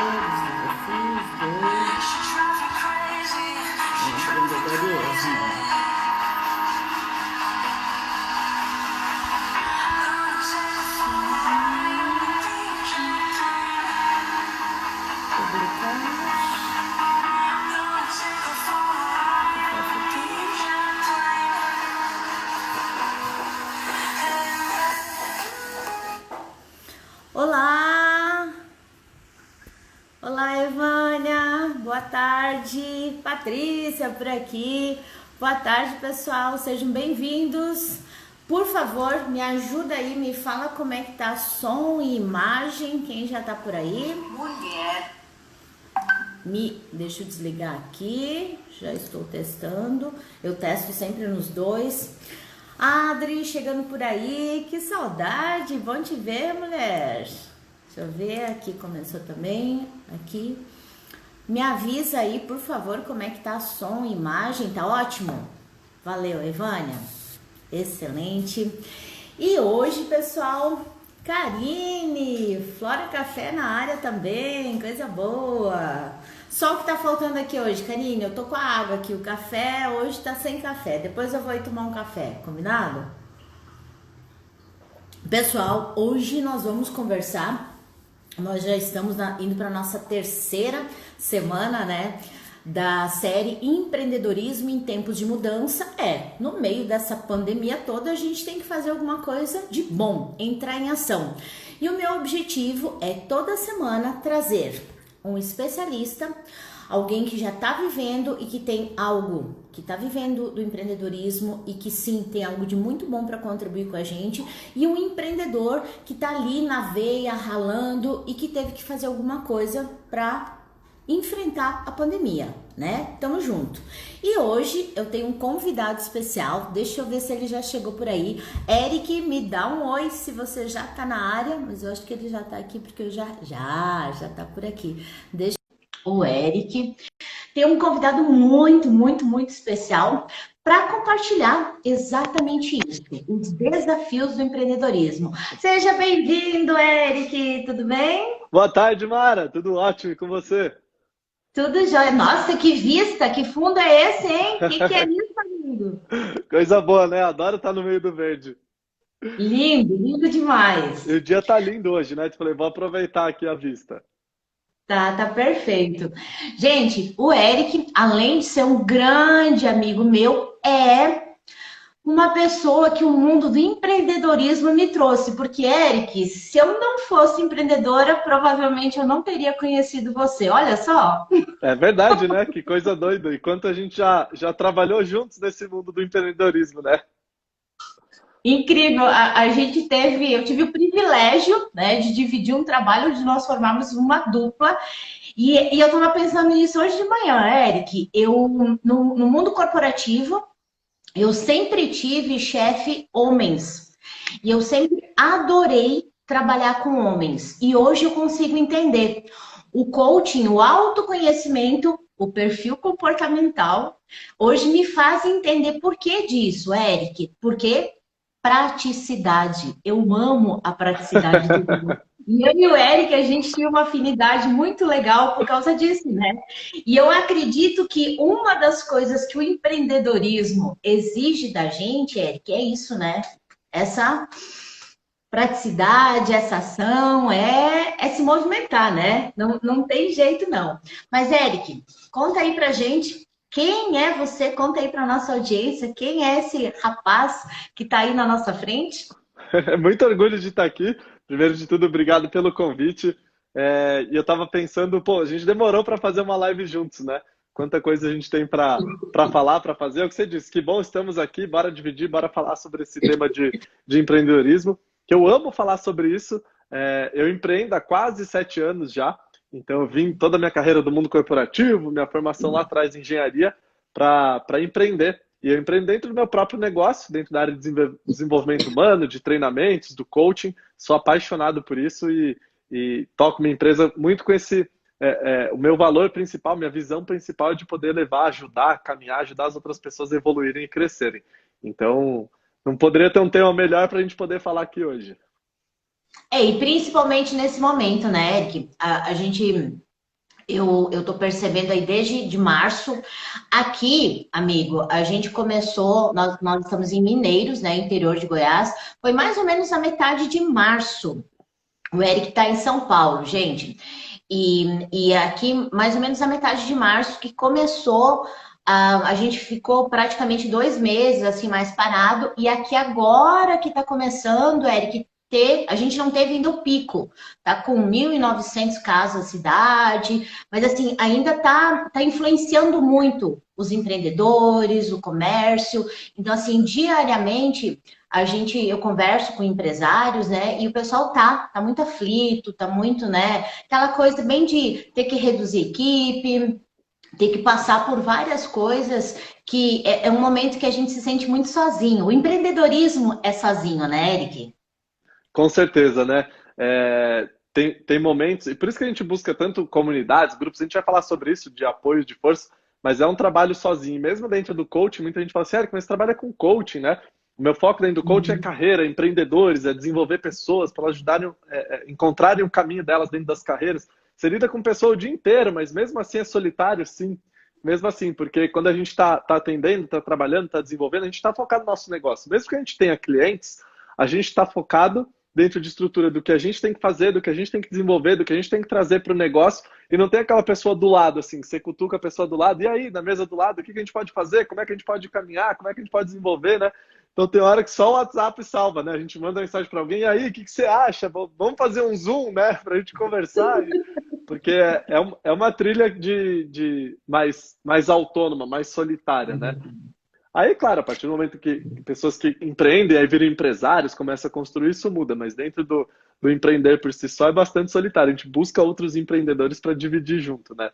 Empreendedorismo. Olá! Olá, Evânia! Boa tarde! Patrícia por aqui. Boa tarde, pessoal. Sejam bem-vindos. Por favor, me ajuda aí, me fala como é que tá som e imagem. Quem já tá por aí? Mulher. Deixa eu desligar aqui. Já estou testando. Eu testo sempre nos dois. Adri, chegando por aí, que saudade, bom te ver, mulher. Deixa eu ver, aqui começou também, aqui. Me avisa aí, por favor, como é que tá som e imagem, tá ótimo? Valeu, Evânia, excelente. E hoje, pessoal, Karine, Flora Café na área também, coisa boa. Só o que tá faltando aqui hoje, Karine, eu tô com a água aqui, o café hoje tá sem café, depois eu vou ir tomar um café, combinado? Pessoal, hoje nós vamos conversar, nós já estamos indo para nossa terceira semana, né, da série Empreendedorismo em Tempos de Mudança. No meio dessa pandemia toda, a gente tem que fazer alguma coisa de bom, entrar em ação. E o meu objetivo é toda semana trazer um especialista, alguém que já está vivendo e que tem algo, que está vivendo do empreendedorismo e que sim, tem algo de muito bom para contribuir com a gente, e um empreendedor que está ali na veia, ralando e que teve que fazer alguma coisa para enfrentar a pandemia, né? Tamo junto. E hoje eu tenho um convidado especial, deixa eu ver se ele já chegou por aí. Eric, me dá um oi se você já tá na área, mas eu acho que ele já tá aqui porque eu já tá por aqui. Deixa o Eric. Tem um convidado muito especial para compartilhar exatamente isso, os desafios do empreendedorismo. Seja bem-vindo, Eric, tudo bem? Boa tarde, Mara. Tudo ótimo e com você? Tudo jóia. Nossa, que vista, que fundo é esse, hein? Que é isso, lindo? Coisa boa, né? Adoro estar no meio do verde. Lindo, lindo demais. E o dia tá lindo hoje, né? Falei, vou aproveitar aqui a vista. Tá perfeito. Gente, o Eric, além de ser um grande amigo meu, é uma pessoa que o mundo do empreendedorismo me trouxe. Porque, Eric, se eu não fosse empreendedora, provavelmente eu não teria conhecido você. Olha só. É verdade, né? Que coisa doida. E quanto a gente já trabalhou juntos nesse mundo do empreendedorismo, né? Incrível, eu tive o privilégio, né, de dividir um trabalho onde nós formamos uma dupla, e eu estava pensando nisso hoje de manhã, Eric. No mundo corporativo, eu sempre tive chefe homens, e eu sempre adorei trabalhar com homens, e hoje eu consigo entender o coaching, o autoconhecimento, o perfil comportamental, hoje me faz entender por que disso, Eric, porque praticidade. Eu amo a praticidade do mundo. E eu e o Eric, a gente tinha uma afinidade muito legal por causa disso, né? E eu acredito que uma das coisas que o empreendedorismo exige da gente, Eric, é isso, né? Essa praticidade, essa ação, é se movimentar, né? Não tem jeito, não. Mas, Eric, conta aí pra gente quem é você, conta aí para nossa audiência, quem é esse rapaz que está aí na nossa frente? Muito orgulho de estar aqui. Primeiro de tudo, obrigado pelo convite. E eu estava pensando, pô, a gente demorou para fazer uma live juntos, né? Quanta coisa a gente tem para falar, para fazer. É o que você disse, que bom, estamos aqui, bora dividir, bora falar sobre esse tema de empreendedorismo, que eu amo falar sobre isso. Eu empreendo há quase 7 anos já. Então, eu vim toda a minha carreira do mundo corporativo, minha formação lá atrás em engenharia, para empreender. E eu empreendo dentro do meu próprio negócio, dentro da área de desenvolvimento humano, de treinamentos, do coaching. Sou apaixonado por isso e toco minha empresa muito com esse... o meu valor principal, minha visão principal é de poder levar, ajudar, caminhar, ajudar as outras pessoas a evoluírem e crescerem. Então, não poderia ter um tema melhor para a gente poder falar aqui hoje. E principalmente nesse momento, né, Eric? A gente Eu tô percebendo aí desde de março. Aqui, amigo, a gente começou, nós estamos em Mineiros, né, interior de Goiás. Foi mais ou menos a metade de março. O Eric tá em São Paulo, gente. E aqui, mais ou menos a metade de março, que começou, a gente ficou praticamente 2 meses, assim, mais parado. E aqui agora que tá começando, Eric, a gente não teve ainda o pico. Tá com 1.900 casos a cidade, mas assim, ainda tá influenciando muito os empreendedores, o comércio. Então, assim, diariamente eu converso com empresários, né? E o pessoal tá muito aflito, tá muito, né? Aquela coisa bem de ter que reduzir equipe, ter que passar por várias coisas que é um momento que a gente se sente muito sozinho. O empreendedorismo é sozinho, né, Eric? Com certeza, né? Tem momentos, e por isso que a gente busca tanto comunidades, grupos, a gente vai falar sobre isso, de apoio, de força, mas é um trabalho sozinho. Mesmo dentro do coaching, muita gente fala assim, Eric, mas você trabalha com coaching, né? O meu foco dentro do coaching é Uhum. carreira, empreendedores, é desenvolver pessoas para elas ajudarem, encontrarem o caminho delas dentro das carreiras. Você lida com pessoa o dia inteiro, mas mesmo assim é solitário, sim. Mesmo assim, porque quando a gente tá atendendo, está trabalhando, está desenvolvendo, a gente está focado no nosso negócio. Mesmo que a gente tenha clientes, a gente está focado dentro de estrutura do que a gente tem que fazer, do que a gente tem que desenvolver, do que a gente tem que trazer para o negócio, e não tem aquela pessoa do lado, assim, que você cutuca a pessoa do lado, e aí, na mesa do lado, o que a gente pode fazer? Como é que a gente pode caminhar? Como é que a gente pode desenvolver, né? Então tem hora que só o WhatsApp salva, né? A gente manda mensagem para alguém, e aí, o que você acha? Vamos fazer um Zoom, né? Para a gente conversar, porque é uma trilha de mais autônoma, mais solitária, né? Aí, claro, a partir do momento que pessoas que empreendem, aí viram empresários, começam a construir, isso muda, mas dentro do empreender por si só é bastante solitário. A gente busca outros empreendedores para dividir junto, né?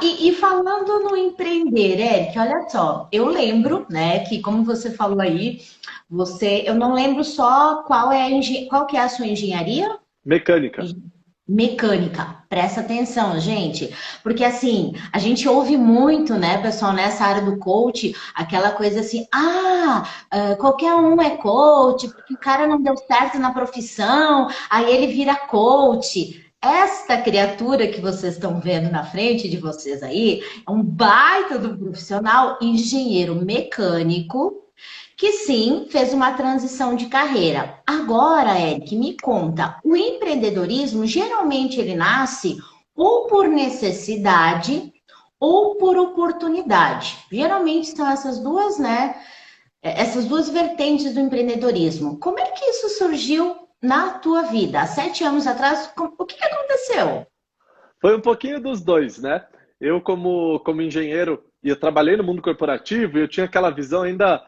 E falando no empreender, Eric, olha só, eu lembro, né, que como você falou aí, eu não lembro só qual que é a sua engenharia? Mecânica. Mecânica. Presta atenção, gente, porque assim, a gente ouve muito, né, pessoal, nessa área do coach, aquela coisa assim, qualquer um é coach, porque o cara não deu certo na profissão, aí ele vira coach. Esta criatura que vocês estão vendo na frente de vocês aí é um baita do profissional engenheiro mecânico que sim fez uma transição de carreira. Agora, Eric, me conta, o empreendedorismo geralmente ele nasce ou por necessidade ou por oportunidade. Geralmente são essas duas, né? Essas duas vertentes do empreendedorismo. Como é que isso surgiu na tua vida? Há 7 anos atrás, o que aconteceu? Foi um pouquinho dos dois, né? Eu, como engenheiro, e eu trabalhei no mundo corporativo, e eu tinha aquela visão ainda,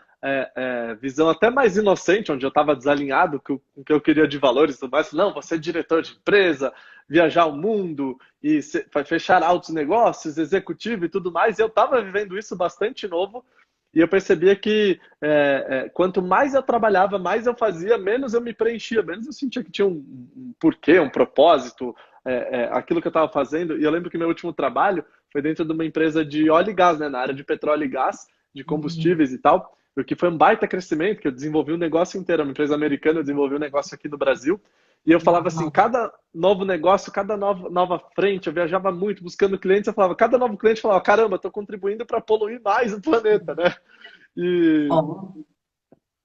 visão até mais inocente, onde eu estava desalinhado com o que eu queria de valores e tudo mais. Não, você é diretor de empresa, viajar o mundo e fechar altos negócios, executivo e tudo mais. E eu estava vivendo isso bastante novo, e eu percebia que quanto mais eu trabalhava, mais eu fazia, menos eu me preenchia, menos eu sentia que tinha um porquê, um propósito, aquilo que eu estava fazendo. E eu lembro que meu último trabalho foi dentro de uma empresa de óleo e gás, né, na área de petróleo e gás, de combustíveis e tal, porque foi um baita crescimento, que eu desenvolvi um negócio inteiro, uma empresa americana, eu desenvolvi um negócio aqui no Brasil, e eu falava assim, cada novo negócio, cada nova frente, eu viajava muito buscando clientes, eu falava, cada novo cliente falava, caramba, estou contribuindo para poluir mais o planeta, né? E... Ó,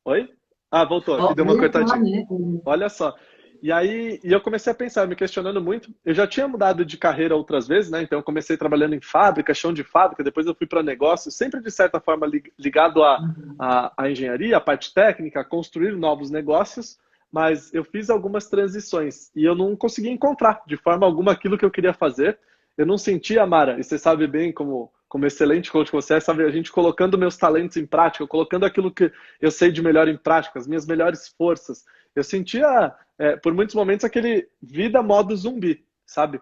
Oi? Ah, voltou, aqui deu uma olha só, cortadinha. né? Olha só. E aí, eu comecei a pensar, me questionando muito. Eu já tinha mudado de carreira outras vezes, né? Então, eu comecei trabalhando em fábrica, chão de fábrica, depois eu fui para negócio, sempre de certa forma ligado à engenharia, à parte técnica, a construir novos negócios, mas eu fiz algumas transições e eu não consegui encontrar de forma alguma aquilo que eu queria fazer. Eu não sentia, Mara, e você sabe bem como excelente coach que você é, sabe, a gente colocando meus talentos em prática, colocando aquilo que eu sei de melhor em prática, as minhas melhores forças. Eu sentia, por muitos momentos, aquele vida modo zumbi, sabe?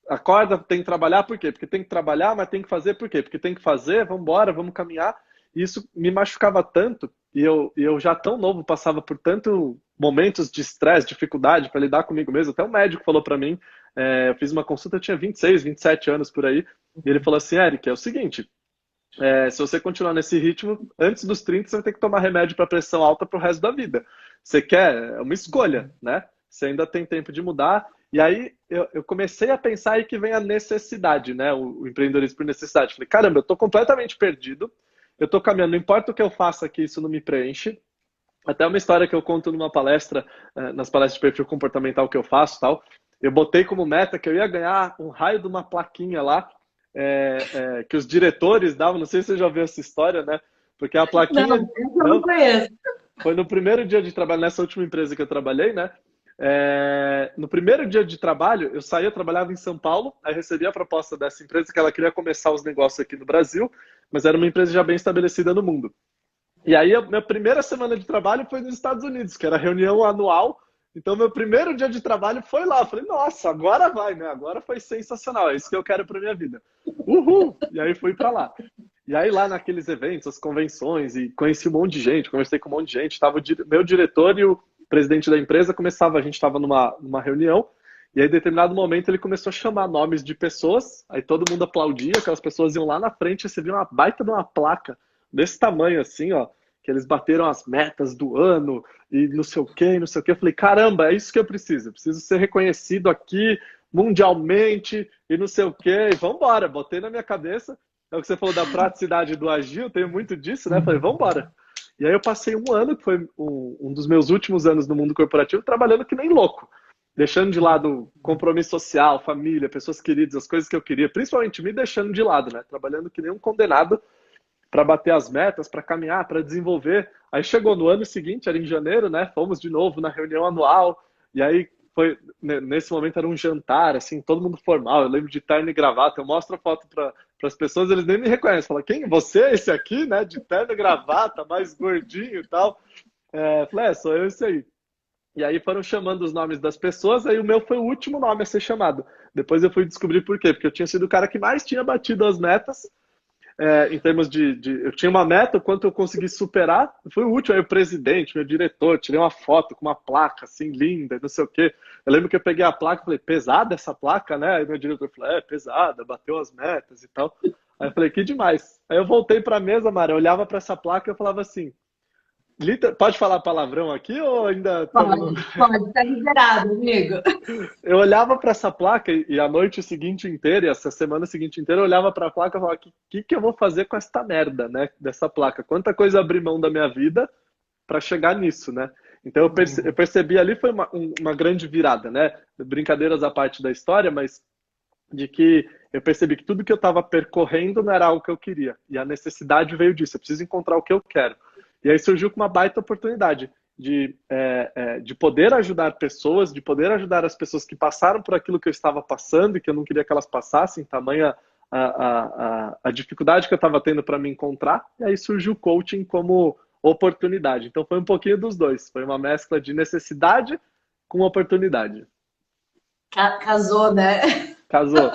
Acorda, tem que trabalhar, por quê? Porque tem que trabalhar, mas tem que fazer, por quê? Porque tem que fazer, vamos embora, vamos caminhar. E isso me machucava tanto, e eu já tão novo passava por tanto momentos de estresse, dificuldade para lidar comigo mesmo. Até o médico falou para mim, eu fiz uma consulta, eu tinha 26, 27 anos por aí, e ele falou assim, Eric, é o seguinte, se você continuar nesse ritmo, antes dos 30 você vai ter que tomar remédio para pressão alta pro resto da vida. Você quer? É uma escolha, né? Você ainda tem tempo de mudar. E aí eu comecei a pensar aí que vem a necessidade, né? O empreendedorismo por necessidade. Falei, caramba, eu tô completamente perdido, eu tô caminhando, não importa o que eu faça aqui, isso não me preenche. Até uma história que eu conto numa palestra, nas palestras de perfil comportamental que eu faço e tal, eu botei como meta que eu ia ganhar um raio de uma plaquinha lá, que os diretores davam, não sei se você já ouviu essa história, né? Porque a Não, plaquinha... eu não conheço. Foi no primeiro dia de trabalho, nessa última empresa que eu trabalhei, né? No primeiro dia de trabalho, eu saía, eu trabalhava em São Paulo, aí recebi a proposta dessa empresa que ela queria começar os negócios aqui no Brasil, mas era uma empresa já bem estabelecida no mundo. E aí, a minha primeira semana de trabalho foi nos Estados Unidos, que era a reunião anual. Então, meu primeiro dia de trabalho foi lá. Eu falei, nossa, agora vai, né? Agora foi sensacional. É isso que eu quero para minha vida. Uhul! E aí, fui para lá. E aí, lá naqueles eventos, as convenções, e conheci um monte de gente, conversei com um monte de gente. Tava meu diretor e o presidente da empresa a gente estava numa reunião. E aí, em determinado momento, ele começou a chamar nomes de pessoas. Aí todo mundo aplaudia, aquelas pessoas iam lá na frente e você via uma baita de uma placa desse tamanho assim, ó, que eles bateram as metas do ano e não sei o quê, não sei o quê. Eu falei, caramba, é isso que eu preciso ser reconhecido aqui mundialmente e não sei o quê, e vambora, botei na minha cabeça. É o que você falou da praticidade do agir, eu tenho muito disso, né? Eu falei, vambora. E aí eu passei um ano, que foi um dos meus últimos anos no mundo corporativo, trabalhando que nem louco. Deixando de lado compromisso social, família, pessoas queridas, as coisas que eu queria, principalmente me deixando de lado, né? Trabalhando que nem um condenado para bater as metas, para caminhar, para desenvolver. Aí chegou no ano seguinte, era em janeiro, né? Fomos de novo na reunião anual. E aí foi nesse momento era um jantar, assim, todo mundo formal. Eu lembro de terno e gravata. Eu mostro a foto para as pessoas, eles nem me reconhecem. Falam, quem? Você, esse aqui, né? De terno e gravata, mais gordinho e tal. Falei, sou eu esse aí. E aí foram chamando os nomes das pessoas, aí o meu foi o último nome a ser chamado. Depois eu fui descobrir por quê, porque eu tinha sido o cara que mais tinha batido as metas, em termos eu tinha uma meta, o quanto eu consegui superar, foi o último, aí o presidente, meu diretor, tirei uma foto com uma placa, assim, linda, não sei o quê. Eu lembro que eu peguei a placa e falei, pesada essa placa, né? Aí meu diretor falou, pesada, bateu as metas e tal. Aí eu falei, que demais. Aí eu voltei pra mesa, Mara, eu olhava pra essa placa e eu falava assim, pode falar palavrão aqui ou ainda... Pode, tá liberado, amigo. Eu olhava para essa placa e a noite seguinte inteira, e essa semana seguinte inteira, eu olhava para a placa e falava, que eu vou fazer com esta merda, né? Dessa placa. Quanta coisa abri mão da minha vida para chegar nisso, né? Então eu percebi ali, foi uma grande virada, né? Brincadeiras à parte da história, mas de que eu percebi que tudo que eu estava percorrendo não era algo que eu queria. E a necessidade veio disso, eu preciso encontrar o que eu quero. E aí surgiu com uma baita oportunidade de poder ajudar pessoas, de poder ajudar as pessoas que passaram por aquilo que eu estava passando e que eu não queria que elas passassem, tamanha a dificuldade que eu estava tendo para me encontrar. E aí surgiu o coaching como oportunidade. Então foi um pouquinho dos dois. Foi uma mescla de necessidade com oportunidade. Casou, né? Casou.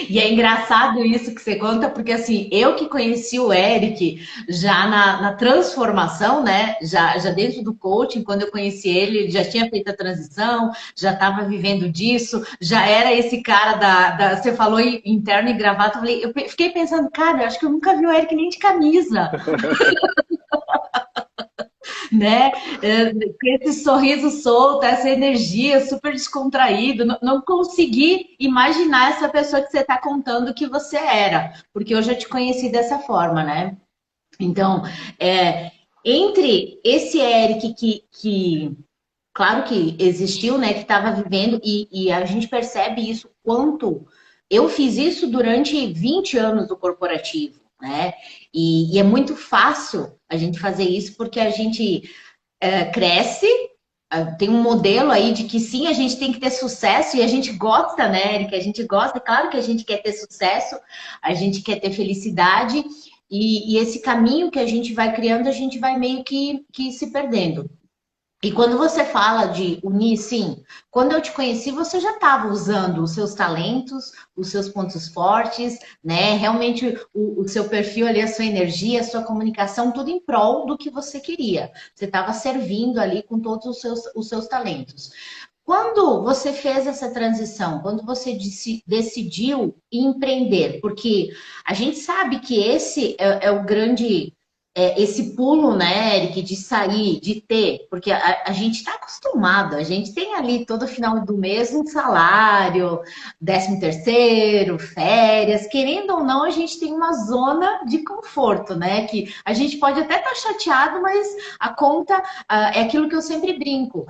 E é engraçado isso que você conta, porque assim, eu que conheci o Eric já na transformação, né? Já dentro do coaching, quando eu conheci ele já tinha feito a transição, já estava vivendo disso, já era esse cara você falou em terno e gravata, eu fiquei pensando, cara, eu acho que eu nunca vi o Eric nem de camisa. Né? Com esse sorriso solto, essa energia super descontraído, não consegui imaginar essa pessoa que você está contando que você era, porque eu já te conheci dessa forma, né? Então, entre esse Eric que claro que existiu, né, que estava vivendo, e a gente percebe isso quanto eu fiz isso durante 20 anos do corporativo, né? E é muito fácil a gente fazer isso porque a gente cresce, tem um modelo aí de que sim, a gente tem que ter sucesso e a gente gosta, né, Erika? A gente gosta, claro que a gente quer ter sucesso, a gente quer ter felicidade e esse caminho que a gente vai criando, a gente vai meio que se perdendo. E quando você fala de unir, sim, quando eu te conheci, você já estava usando os seus talentos, os seus pontos fortes, né? Realmente o seu perfil ali, a sua energia, a sua comunicação, tudo em prol do que você queria. Você estava servindo ali com todos os seus talentos. Quando você fez essa transição, quando você decidiu empreender, porque a gente sabe que esse é o grande esse pulo, né, Eric, de sair, de ter, porque a gente está acostumado, a gente tem ali todo final do mês um salário, 13º, férias, querendo ou não, a gente tem uma zona de conforto, né, que a gente pode até estar chateado, mas a conta é aquilo que eu sempre brinco.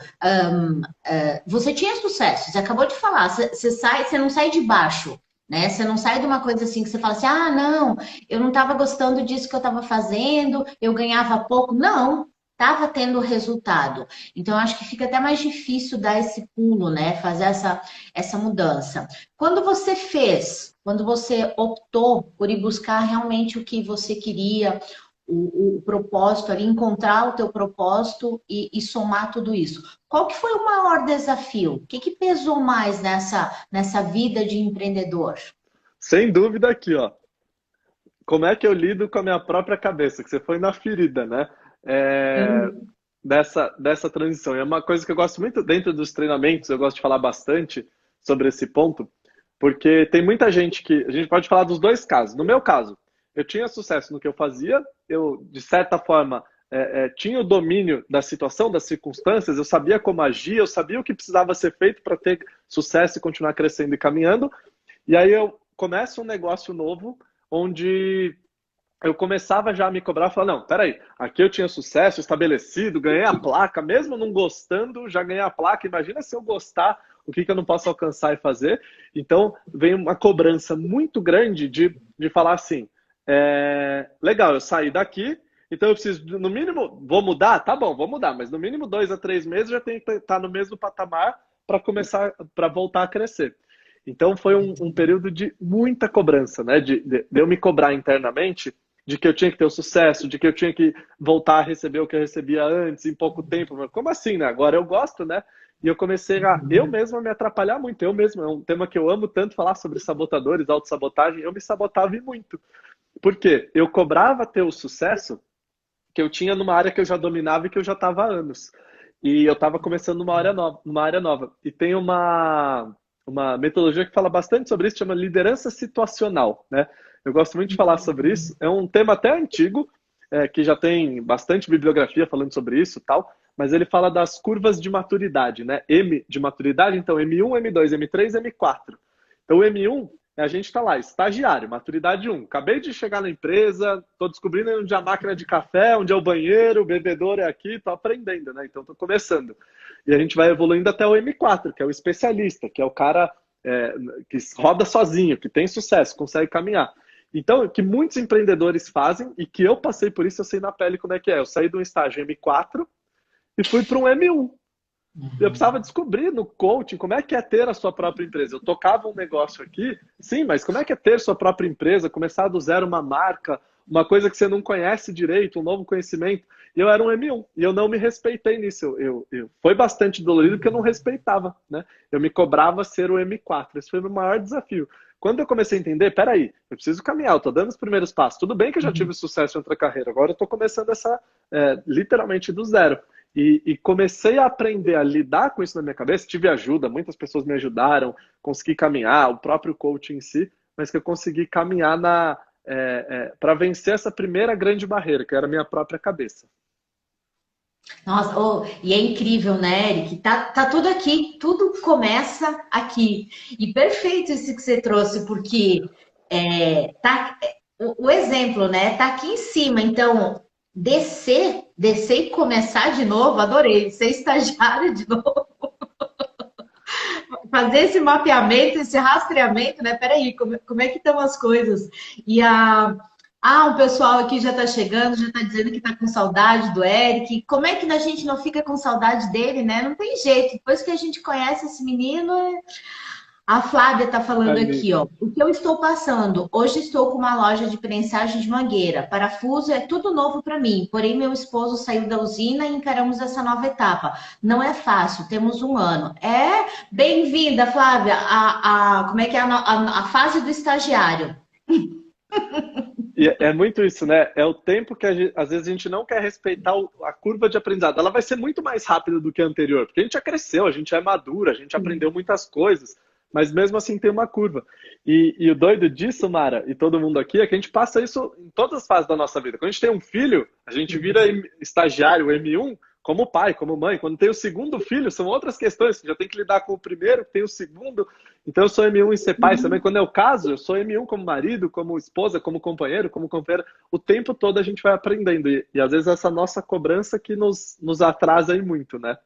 Você tinha sucesso, você acabou de falar, você não sai de baixo. Né? Você não sai de uma coisa assim que você fala assim, ah, não, eu não estava gostando disso que eu estava fazendo, eu ganhava pouco. Não, estava tendo resultado. Então, eu acho que fica até mais difícil dar esse pulo, né? Fazer essa mudança. Quando você optou por ir buscar realmente o que você queria, o propósito ali, encontrar o teu propósito e somar tudo isso. Qual que foi o maior desafio? O que que pesou mais nessa vida de empreendedor? Sem dúvida aqui, ó. Como é que eu lido com a minha própria cabeça? Que você foi na ferida, né? É, Hum. dessa transição. E é uma coisa que eu gosto muito dentro dos treinamentos, eu gosto de falar bastante sobre esse ponto, porque tem muita gente que. A gente pode falar dos dois casos. No meu caso, eu tinha sucesso no que eu fazia, eu, de certa forma, tinha o domínio da situação, das circunstâncias, eu sabia como agir, eu sabia o que precisava ser feito para ter sucesso e continuar crescendo e caminhando. E aí eu começo um negócio novo, onde eu começava já a me cobrar, falar, não, peraí, aqui eu tinha sucesso estabelecido, ganhei a placa, mesmo não gostando, já ganhei a placa, imagina se eu gostar, o que eu não posso alcançar e fazer. Então, vem uma cobrança muito grande de falar assim, legal, eu saí daqui, então eu preciso, no mínimo, vou mudar? Tá bom, vou mudar, mas no mínimo 2 a 3 meses eu já tenho que estar no mesmo patamar para começar, para voltar a crescer. Então foi um período de muita cobrança, né? De eu me cobrar internamente de que eu tinha que ter o sucesso, de que eu tinha que voltar a receber o que eu recebia antes, em pouco tempo. Mas como assim, né? Agora eu gosto, né? E eu comecei eu mesmo a me atrapalhar muito. Eu mesmo, é um tema que eu amo tanto falar sobre sabotadores, autossabotagem, eu me sabotava e muito. Por quê? Eu cobrava ter o sucesso que eu tinha numa área que eu já dominava e que eu já estava há anos. E eu estava começando numa área nova. E tem uma metodologia que fala bastante sobre isso, chama liderança situacional, né? Eu gosto muito de falar sobre isso. É um tema até antigo, que já tem bastante bibliografia falando sobre isso e tal, mas ele fala das curvas de maturidade, né? M de maturidade, então M1, M2, M3, M4. Então o M1 a gente está lá, estagiário, maturidade 1. Acabei de chegar na empresa, estou descobrindo onde é a máquina de café, onde é o banheiro, o bebedouro é aqui, estou aprendendo, né? Então estou começando. E a gente vai evoluindo até o M4, que é o especialista, que é o cara que roda sozinho, que tem sucesso, consegue caminhar. Então, o que muitos empreendedores fazem, e que eu passei por isso, eu sei na pele como é que é. Eu saí de um estágio M4 e fui para um M1. Eu precisava descobrir no coaching como é que é ter a sua própria empresa. Eu tocava um negócio aqui, sim, mas como é que é ter sua própria empresa, começar do zero uma marca, uma coisa que você não conhece direito, um novo conhecimento. E eu era um M1, e eu não me respeitei nisso. Foi bastante dolorido porque eu não respeitava, né? Eu me cobrava ser o M4. Esse foi o meu maior desafio. Quando eu comecei a entender, peraí, eu preciso caminhar, eu tô dando os primeiros passos. Tudo bem que eu já tive sucesso em outra carreira, agora eu tô começando literalmente do zero. E comecei a aprender a lidar com isso na minha cabeça. Tive ajuda, muitas pessoas me ajudaram, consegui caminhar, o próprio coaching em si, mas que eu consegui caminhar para vencer essa primeira grande barreira, que era a minha própria cabeça. Nossa, e é incrível, né, Eric? Tá tudo aqui, tudo começa aqui. E perfeito isso que você trouxe, porque o exemplo, né, tá aqui em cima. Então, descer e começar de novo, adorei. Ser estagiário de novo, fazer esse mapeamento, esse rastreamento, né? Peraí, como é que estão as coisas? O pessoal aqui já está chegando, já está dizendo que está com saudade do Eric. Como é que a gente não fica com saudade dele, né? Não tem jeito. Depois que a gente conhece esse menino, a Flávia está falando aqui, ó. O que eu estou passando? Hoje estou com uma loja de prensagem de mangueira. Parafuso é tudo novo para mim. Porém, meu esposo saiu da usina e encaramos essa nova etapa. Não é fácil, temos um ano. Bem-vinda, Flávia, como é que é a fase do estagiário? E é muito isso, né? É o tempo que às vezes a gente não quer respeitar a curva de aprendizado. Ela vai ser muito mais rápida do que a anterior, porque a gente já cresceu, a gente já é maduro, a gente aprendeu muitas coisas. mas mesmo assim tem uma curva. E o doido disso, Mara, e todo mundo aqui, é que a gente passa isso em todas as fases da nossa vida. Quando a gente tem um filho, a gente vira estagiário M1 como pai, como mãe. Quando tem o segundo filho, são outras questões. Você já tem que lidar com o primeiro, tem o segundo. Então eu sou M1 em ser pai também. Quando é o caso, eu sou M1 como marido, como esposa, como companheiro, como companheira. O tempo todo a gente vai aprendendo. E às vezes essa nossa cobrança que nos atrasa aí muito, né?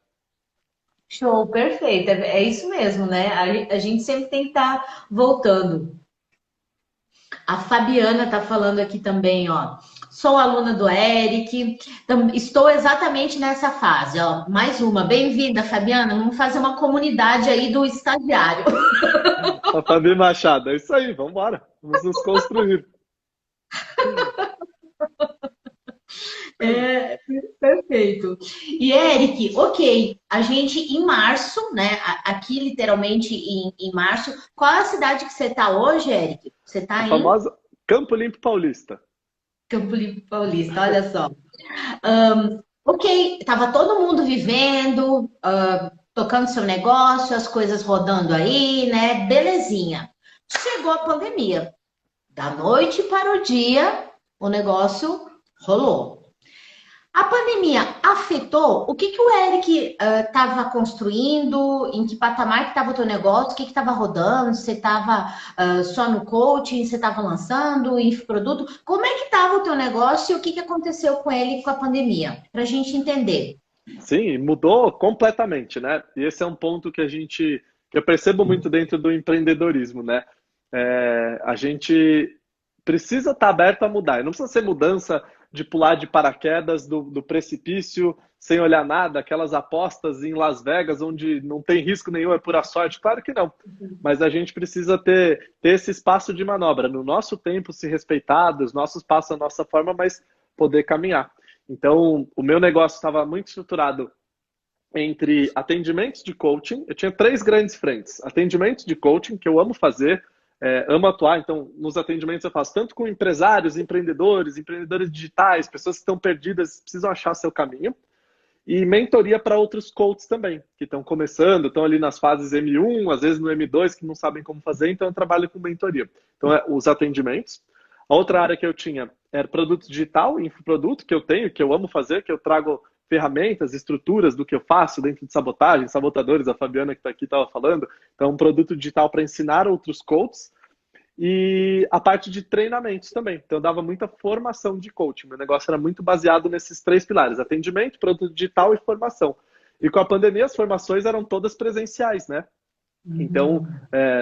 Show, perfeito. É isso mesmo, né? A gente sempre tem que estar voltando. A Fabiana tá falando aqui também, ó. Sou aluna do Eric, estou exatamente nessa fase, ó. Mais uma, bem-vinda, Fabiana. Vamos fazer uma comunidade aí do estagiário. A Fabi Machado, é isso aí, vamos embora. Vamos nos construir. É, perfeito. E Eric, ok, a gente em março, né? Aqui literalmente em março. Qual é a cidade que você está hoje, Eric? Você A está em famosa Campo Limpo Paulista. Campo Limpo Paulista, olha só. Ok, estava todo mundo vivendo, tocando seu negócio, as coisas rodando aí, né? Belezinha. Chegou a pandemia. Da noite para o dia, o negócio rolou. A pandemia afetou o que o Eric estava construindo, em que patamar que estava o teu negócio, o que estava rodando, você estava só no coaching, você estava lançando infoproduto, como é que estava o teu negócio e o que aconteceu com ele com a pandemia, para a gente entender. Sim, mudou completamente, né? E esse é um ponto que eu percebo muito dentro do empreendedorismo, né? A gente precisa estar aberto a mudar. E não precisa ser mudança de pular de paraquedas do precipício sem olhar nada, aquelas apostas em Las Vegas onde não tem risco nenhum, é pura sorte. Claro que não. Mas a gente precisa ter esse espaço de manobra, no nosso tempo, se respeitar, dos nossos passos, a nossa forma, mas poder caminhar. Então, o meu negócio estava muito estruturado entre atendimentos de coaching. Eu tinha 3 grandes frentes. Atendimentos de coaching, que eu amo fazer, amo atuar. Então, nos atendimentos eu faço tanto com empresários, empreendedores, empreendedores digitais, pessoas que estão perdidas, precisam achar seu caminho. E mentoria para outros coaches também, que estão começando, estão ali nas fases M1, às vezes no M2, que não sabem como fazer, então eu trabalho com mentoria. Então, os atendimentos. A outra área que eu tinha era produto digital, infoproduto, que eu tenho, que eu amo fazer, que eu trago ferramentas, estruturas do que eu faço dentro de sabotagem, sabotadores, a Fabiana que está aqui estava falando. Então, um produto digital para ensinar outros coaches. E a parte de treinamentos também. Então, eu dava muita formação de coaching. Meu negócio era muito baseado nesses 3 pilares: atendimento, produto digital e formação. E com a pandemia, as formações eram todas presenciais, né? Então,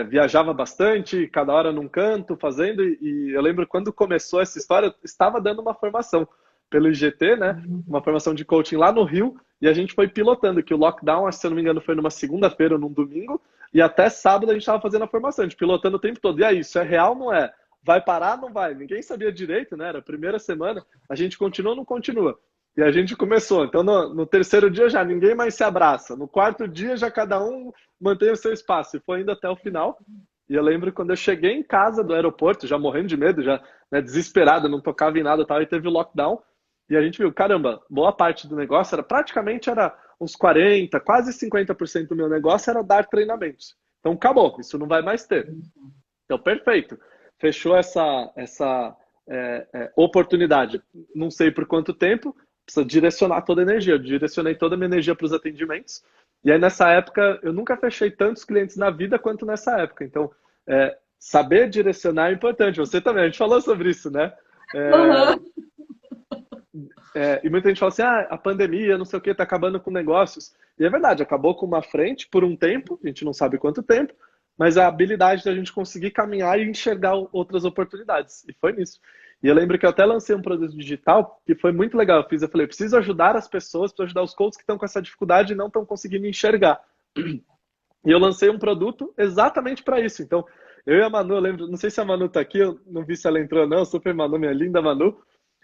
viajava bastante, cada hora num canto, fazendo. E eu lembro quando começou essa história, eu estava dando uma formação pelo IGT, né? Uma formação de coaching lá no Rio. E a gente foi pilotando, que o lockdown, se eu não me engano, foi numa segunda-feira ou num domingo. E até sábado a gente estava fazendo a formação, a gente pilotando o tempo todo. E aí, isso é real ou não é? Vai parar? Não vai? Ninguém sabia direito, né? Era a primeira semana. A gente continua ou não continua? E a gente começou. Então, no terceiro dia já ninguém mais se abraça. No quarto dia já cada um mantém o seu espaço. E foi indo até o final. E eu lembro quando eu cheguei em casa do aeroporto, já morrendo de medo, já, né, desesperado, não tocava em nada e tal, e teve o lockdown. E a gente viu, caramba, boa parte do negócio era uns 40, quase 50% do meu negócio era dar treinamentos. Então, acabou, isso não vai mais ter. Então, perfeito. Fechou essa oportunidade. Não sei por quanto tempo, precisa direcionar toda a energia. Eu direcionei toda a minha energia para os atendimentos. E aí, nessa época, eu nunca fechei tantos clientes na vida quanto nessa época. Então, saber direcionar é importante. Você também, a gente falou sobre isso, né? E muita gente fala assim, a pandemia, não sei o que, tá acabando com negócios. E é verdade, acabou com uma frente por um tempo, a gente não sabe quanto tempo, mas a habilidade da gente conseguir caminhar e enxergar outras oportunidades. E foi nisso. E eu lembro que eu até lancei um produto digital que foi muito legal. Eu falei, preciso ajudar as pessoas, preciso ajudar os coaches que estão com essa dificuldade e não estão conseguindo enxergar. E eu lancei um produto exatamente para isso. Então, eu e a Manu, eu lembro, não sei se a Manu tá aqui, eu não vi se ela entrou ou não, super Manu, minha linda Manu.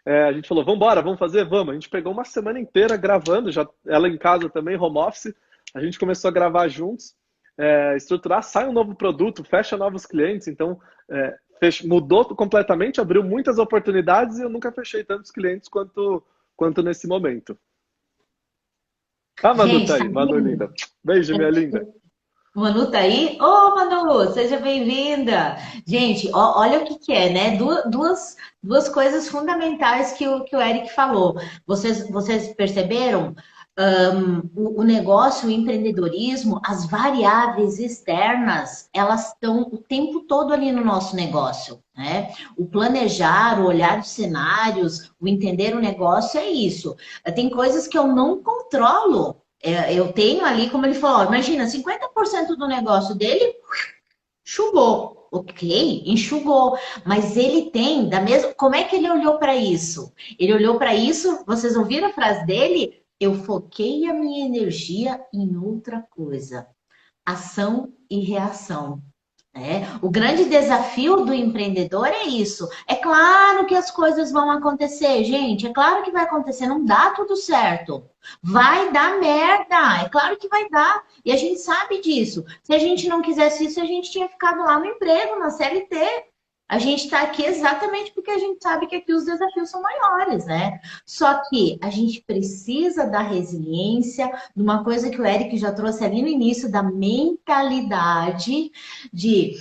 A gente falou, vamos embora, vamos fazer? Vamos. A gente pegou uma semana inteira gravando, já ela em casa também, home office. A gente começou a gravar juntos, estruturar, sai um novo produto, fecha novos clientes. Então, mudou completamente, abriu muitas oportunidades e eu nunca fechei tantos clientes quanto nesse momento. Ah, Manu tá aí, Manu linda. Beijo, minha linda. Manu tá aí? Ô, Manu, seja bem-vinda. Gente, olha o que que é, né? Duas coisas fundamentais que o Eric falou. Vocês perceberam? O negócio, o empreendedorismo, as variáveis externas, elas estão o tempo todo ali no nosso negócio, né? O planejar, o olhar os cenários, o entender o negócio é isso. Tem coisas que eu não controlo. Eu tenho ali, como ele falou, imagina, 50% do negócio dele enxugou. Ok, enxugou. Mas ele tem, da mesma. Como é que ele olhou para isso? Ele olhou para isso, vocês ouviram a frase dele? Eu foquei a minha energia em outra coisa. Ação e reação. O grande desafio do empreendedor é isso. É claro que as coisas vão acontecer, gente. É claro que vai acontecer. Não dá tudo certo. Vai dar merda. É claro que vai dar. E a gente sabe disso. Se a gente não quisesse isso, a gente tinha ficado lá no emprego, na CLT. A gente está aqui exatamente porque a gente sabe que aqui os desafios são maiores, né? Só que a gente precisa da resiliência, de uma coisa que o Eric já trouxe ali no início, da mentalidade de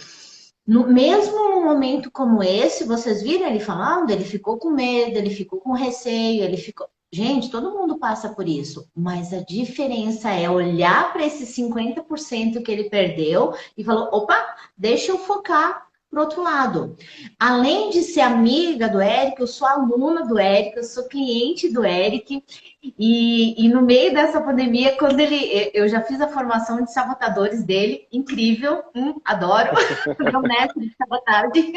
mesmo num momento como esse, vocês viram ele falando, ele ficou com medo, ele ficou com receio, ele ficou. Gente, todo mundo passa por isso, mas a diferença é olhar para esse 50% que ele perdeu e falou: opa, deixa eu focar pro outro lado. Além de ser amiga do Eric, eu sou aluna do Eric, eu sou cliente do Eric. E no meio dessa pandemia, quando eu já fiz a formação de sabotadores dele, incrível, adoro, meu mestre de sabotagem.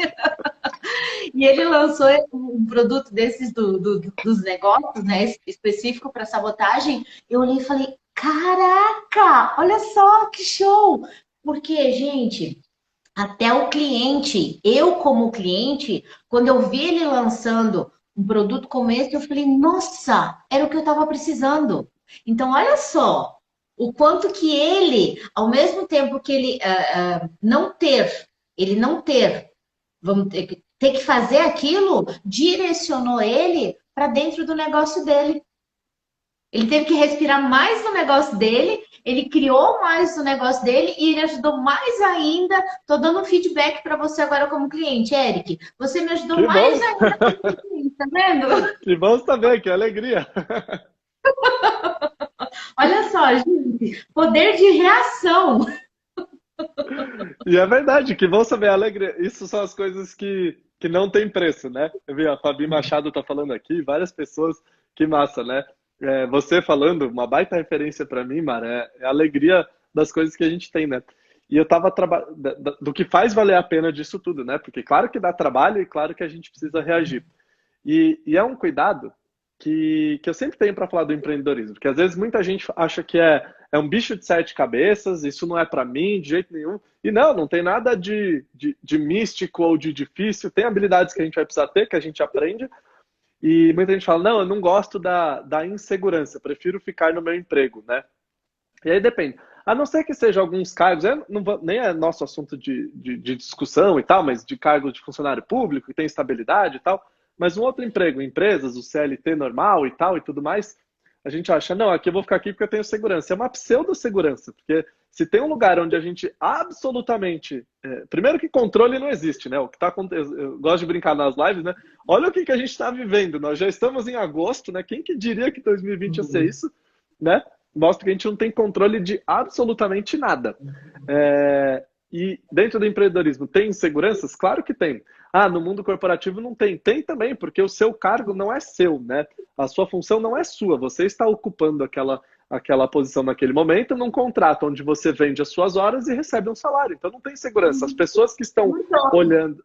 E ele lançou um produto desses dos negócios, né, específico para sabotagem. Eu olhei e falei: caraca, olha só que show! Porque, gente, até o cliente, eu como cliente, quando eu vi ele lançando um produto como esse, eu falei: nossa, era o que eu estava precisando. Então, olha só, o quanto que ele, ao mesmo tempo que ele não ter, vamos ter que fazer aquilo, direcionou ele para dentro do negócio dele. Ele teve que respirar mais no negócio dele, ele criou mais no negócio dele e ele ajudou mais ainda. Tô dando um feedback para você agora como cliente, Eric. Você me ajudou Que mais bom! ainda como cliente, tá vendo? Que bom saber, que alegria! Olha só, gente, poder de reação. E é verdade, que bom saber, alegria. Isso são as coisas que não tem preço, né? Eu vi a Fabi Machado tá falando aqui, várias pessoas, que massa, né? Você falando, uma baita referência para mim, Mara, é a alegria das coisas que a gente tem, né? E eu tava do que faz valer a pena disso tudo, né? Porque claro que dá trabalho e claro que a gente precisa reagir. E é um cuidado que eu sempre tenho para falar do empreendedorismo, porque às vezes muita gente acha que é um bicho de sete cabeças, isso não é para mim de jeito nenhum. E não tem nada de místico ou de difícil, tem habilidades que a gente vai precisar ter, que a gente aprende. E muita gente fala: não, eu não gosto da insegurança, prefiro ficar no meu emprego, né? E aí depende. A não ser que seja alguns cargos, nem é nosso assunto de discussão e tal, mas de cargo de funcionário público, que tem estabilidade e tal. Mas um outro emprego, empresas, o CLT normal e tal e tudo mais, a gente acha: não, aqui eu vou ficar aqui porque eu tenho segurança. É uma pseudo-segurança, porque se tem um lugar onde a gente absolutamente. Primeiro que controle não existe, né? O que tá acontecendo. Eu gosto de brincar nas lives, né? Olha o que a gente está vivendo. Nós já estamos em agosto, né? Quem que diria que 2020 ia ser isso, né? Mostra que a gente não tem controle de absolutamente nada. E dentro do empreendedorismo, tem inseguranças? Claro que tem. No mundo corporativo não tem. Tem também, porque o seu cargo não é seu, né? A sua função não é sua. Você está ocupando aquela posição naquele momento num contrato onde você vende as suas horas e recebe um salário. Então não tem segurança. As pessoas que estão olhando...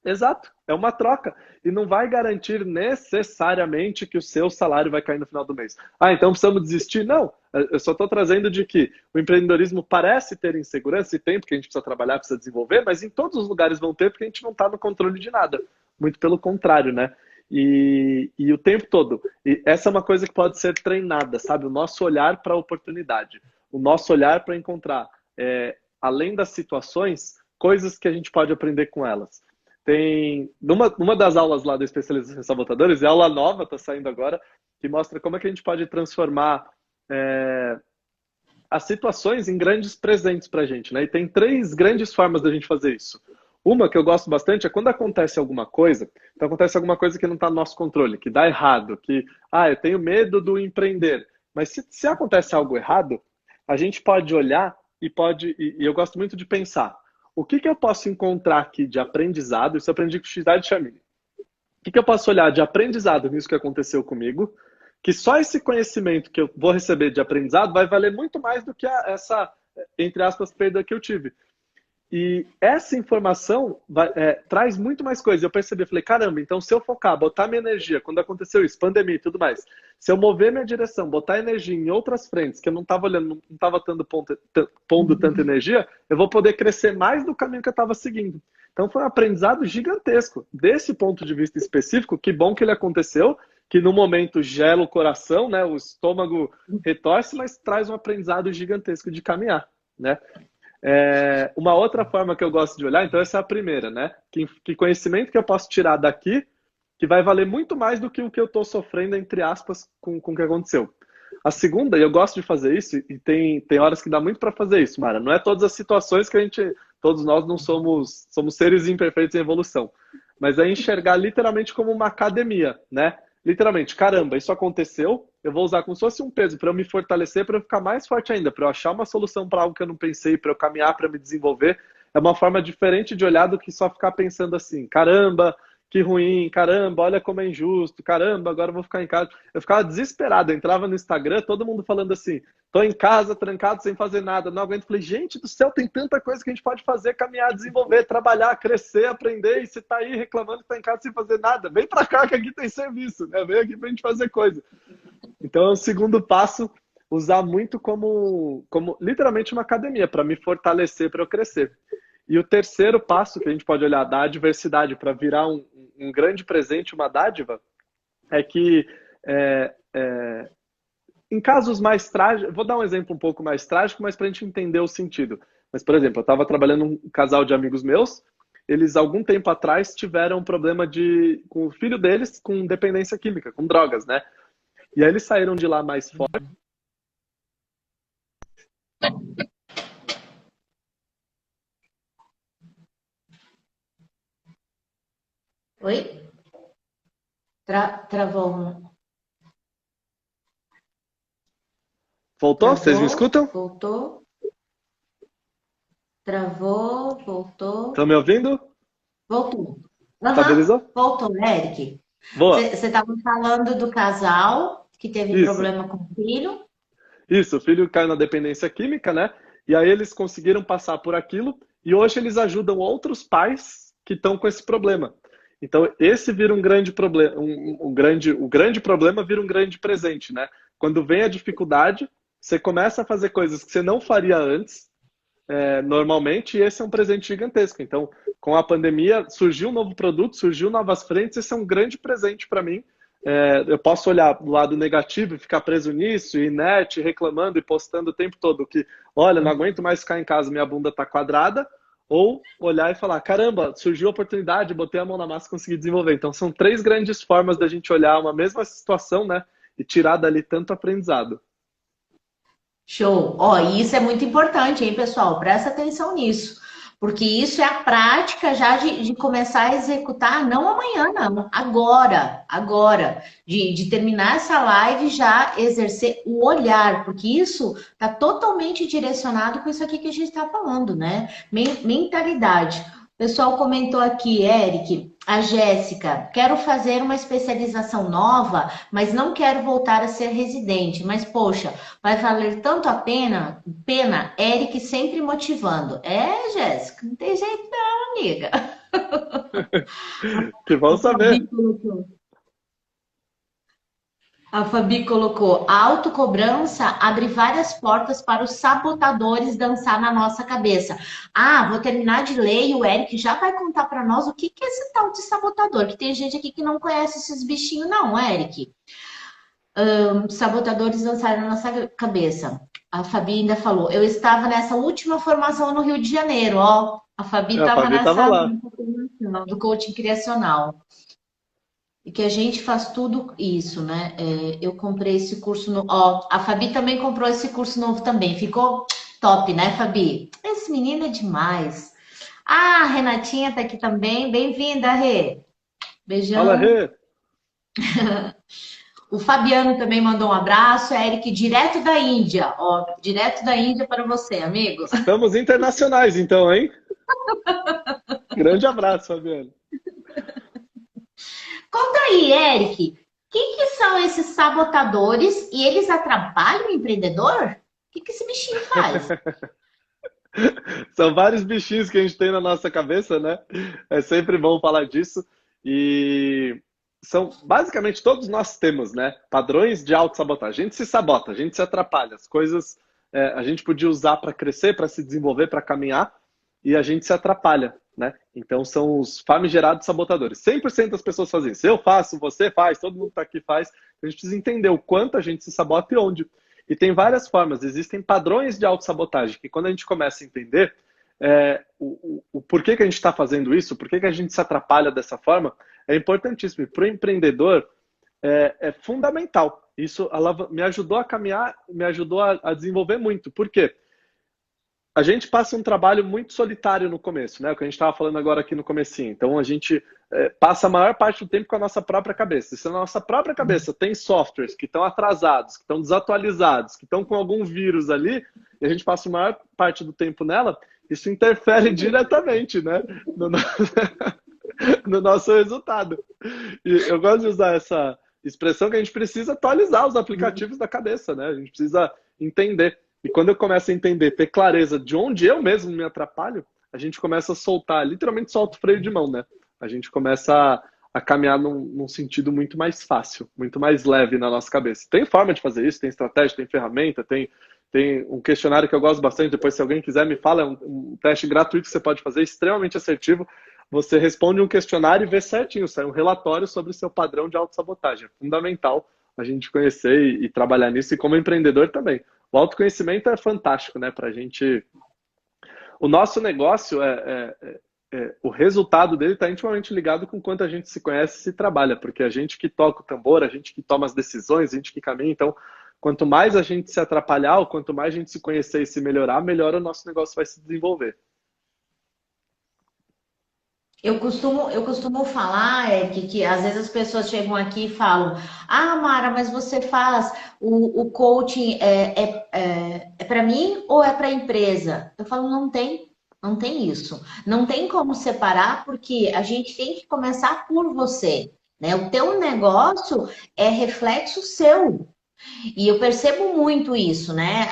Exato, é uma troca. E não vai garantir necessariamente que o seu salário vai cair no final do mês. Então precisamos desistir? Não, eu só estou trazendo de que o empreendedorismo parece ter insegurança, e tem, porque a gente precisa trabalhar, precisa desenvolver, mas em todos os lugares vão ter, porque a gente não está no controle de nada. Muito pelo contrário, né? E o tempo todo. E essa é uma coisa que pode ser treinada, sabe? O nosso olhar para a oportunidade. O nosso olhar para encontrar, além das situações, coisas que a gente pode aprender com elas. Tem numa das aulas lá da especialização em sabotadores, é aula nova, está saindo agora, que mostra como é que a gente pode transformar as situações em grandes presentes pra gente, né? E tem três grandes formas da gente fazer isso. Uma que eu gosto bastante é quando acontece alguma coisa, então acontece alguma coisa que não está no nosso controle, que dá errado, que, eu tenho medo do empreender. Mas se acontece algo errado, a gente pode olhar e eu gosto muito de pensar, o que que eu posso encontrar aqui de aprendizado, isso eu aprendi com o Xidade Chamini, o que que eu posso olhar de aprendizado nisso que aconteceu comigo, que só esse conhecimento que eu vou receber de aprendizado vai valer muito mais do que essa, entre aspas, perda que eu tive. E essa informação traz muito mais coisa. Eu percebi, falei, caramba, então se eu focar, botar minha energia, quando aconteceu isso, pandemia e tudo mais, se eu mover minha direção, botar energia em outras frentes, que eu não estava olhando, não estava pondo tanta energia, eu vou poder crescer mais do caminho que eu estava seguindo. Então foi um aprendizado gigantesco. Desse ponto de vista específico, que bom que ele aconteceu, que no momento gela o coração, né, o estômago retorce, mas traz um aprendizado gigantesco de caminhar, né? Uma outra forma que eu gosto de olhar, então essa é a primeira, né? Que conhecimento que eu posso tirar daqui que vai valer muito mais do que o que eu estou sofrendo, entre aspas, com o que aconteceu. A segunda, e eu gosto de fazer isso, e tem horas que dá muito para fazer isso, Mara. Não é todas as situações que todos nós não somos seres imperfeitos em evolução, mas é enxergar literalmente como uma academia, né? Literalmente, caramba, isso aconteceu, eu vou usar como se fosse um peso para eu me fortalecer, para eu ficar mais forte ainda, para eu achar uma solução para algo que eu não pensei, para eu caminhar, para me desenvolver. É uma forma diferente de olhar do que só ficar pensando assim, caramba, que ruim, caramba, olha como é injusto, caramba, agora eu vou ficar em casa. Eu ficava desesperado, eu entrava no Instagram, todo mundo falando assim, tô em casa, trancado, sem fazer nada, não aguento. Falei, gente do céu, tem tanta coisa que a gente pode fazer, caminhar, desenvolver, trabalhar, crescer, aprender, e você tá aí reclamando que tá em casa sem fazer nada, vem pra cá que aqui tem serviço, né? Vem aqui pra gente fazer coisa. Então, o segundo passo, usar muito como literalmente uma academia, para me fortalecer, para eu crescer. E o terceiro passo que a gente pode olhar da adversidade para virar um grande presente, uma dádiva, é que em casos mais trágicos, vou dar um exemplo um pouco mais trágico, mas para a gente entender o sentido. Mas, por exemplo, eu estava trabalhando um casal de amigos meus, eles algum tempo atrás tiveram um problema com o filho deles com dependência química, com drogas, né? E aí eles saíram de lá mais fortes. Oi? Travou. Voltou? Vocês me escutam? Voltou. Travou, voltou. Estão me ouvindo? Voltou. Estabilizou? Voltou, Eric. Boa. Você estava falando do casal que teve problema com o filho. Isso, o filho caiu na dependência química, né? E aí eles conseguiram passar por aquilo e hoje eles ajudam outros pais que estão com esse problema. Então, esse vira um grande problema, o grande problema vira um grande presente, né? Quando vem a dificuldade, você começa a fazer coisas que você não faria antes, normalmente, e esse é um presente gigantesco. Então, com a pandemia, surgiu um novo produto, surgiu novas frentes, esse é um grande presente para mim. Eu posso olhar do lado negativo e ficar preso nisso, e inerte, reclamando e postando o tempo todo que, olha, não aguento mais ficar em casa, minha bunda tá quadrada, ou olhar e falar, caramba, surgiu a oportunidade, botei a mão na massa e consegui desenvolver. Então, são três grandes formas da gente olhar uma mesma situação, né, e tirar dali tanto aprendizado. Show! E isso é muito importante, hein, pessoal? Presta atenção nisso. Porque isso é a prática já de começar a executar, não amanhã, não, agora. De terminar essa live já exercer o olhar, porque isso está totalmente direcionado com isso aqui que a gente está falando, né? Mentalidade. O pessoal comentou aqui, Eric, a Jéssica, quero fazer uma especialização nova, mas não quero voltar a ser residente. Mas, poxa, vai valer tanto a pena? Eric sempre motivando. Jéssica, não tem jeito não, amiga. Que bom saber. A Fabi colocou, a autocobrança abre várias portas para os sabotadores dançar na nossa cabeça. Vou terminar de ler e o Eric já vai contar para nós o que é esse tal de sabotador, que tem gente aqui que não conhece esses bichinhos não, Eric. Sabotadores dançarem na nossa cabeça. A Fabi ainda falou, eu estava nessa última formação no Rio de Janeiro, ó. A Fabi estava nessa formação do coaching criacional. que a gente faz tudo isso, né? Eu comprei esse curso novo. Ó, a Fabi também comprou esse curso novo também. Ficou top, né, Fabi? Esse menino é demais. Ah, a Renatinha tá aqui também. Bem-vinda, Rê. Fala, Beijão. Rê! O Fabiano também mandou um abraço. Eric, direto da Índia. Ó, direto da Índia para você, amigo. Estamos internacionais, então, hein? Grande abraço, Fabiano. Conta aí, Eric. Que são esses sabotadores e eles atrapalham o empreendedor? O que esse bichinho faz? São vários bichinhos que a gente tem na nossa cabeça, né? É sempre bom falar disso. E são basicamente todos nós temos, né? Padrões de autossabotagem. A gente se sabota, a gente se atrapalha. As coisas a gente podia usar para crescer, para se desenvolver, para caminhar, e a gente se atrapalha, né? Então são os famigerados sabotadores. 100% das pessoas fazem isso. Eu faço, você faz, todo mundo que está aqui faz. A gente precisa entender o quanto a gente se sabota e onde. E tem várias formas, existem padrões de autossabotagem, que quando a gente começa a entender o porquê que a gente está fazendo isso, por que a gente se atrapalha dessa forma, é importantíssimo. E para o empreendedor é fundamental. Isso me ajudou a caminhar, me ajudou a desenvolver muito. Por quê? A gente passa um trabalho muito solitário no começo, né? O que a gente estava falando agora aqui no comecinho. Então a gente passa a maior parte do tempo com a nossa própria cabeça. E se a nossa própria cabeça tem softwares que estão atrasados, que estão desatualizados, que estão com algum vírus ali, e a gente passa a maior parte do tempo nela, isso interfere diretamente, né? No nosso resultado. E eu gosto de usar essa expressão que a gente precisa atualizar os aplicativos da cabeça, né? A gente precisa entender. E quando eu começo a entender, ter clareza de onde eu mesmo me atrapalho, a gente começa a soltar, literalmente solta o freio de mão, né? A gente começa a caminhar num sentido muito mais fácil, muito mais leve na nossa cabeça. Tem forma de fazer isso, tem estratégia, tem ferramenta, tem um questionário que eu gosto bastante, depois se alguém quiser me fala, é um teste gratuito que você pode fazer, extremamente assertivo. Você responde um questionário e vê certinho, sai um relatório sobre o seu padrão de autossabotagem. É fundamental a gente conhecer e trabalhar nisso, e como empreendedor também. O autoconhecimento é fantástico, né? Pra gente. O nosso negócio o resultado dele está intimamente ligado com quanto a gente se conhece e se trabalha, porque a gente que toca o tambor, a gente que toma as decisões, a gente que caminha. Então, quanto mais a gente se atrapalhar, ou quanto mais a gente se conhecer e se melhorar, melhor o nosso negócio vai se desenvolver. Eu costumo falar, que às vezes as pessoas chegam aqui e falam: Ah, Mara, mas você faz o coaching é para mim ou é para a empresa? Eu falo, não tem isso. Não tem como separar, porque a gente tem que começar por você, né? O teu negócio é reflexo seu. E eu percebo muito isso, né?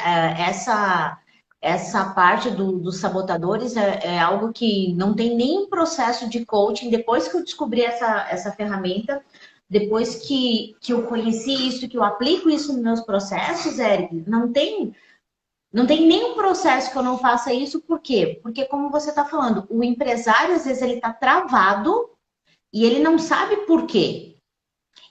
Essa parte dos sabotadores é algo que não tem nenhum processo de coaching. Depois que eu descobri essa ferramenta, depois que eu conheci isso, que eu aplico isso nos meus processos, Eric, não tem nenhum processo que eu não faça isso. Por quê? Porque, como você está falando, o empresário, às vezes, ele está travado e ele não sabe por quê.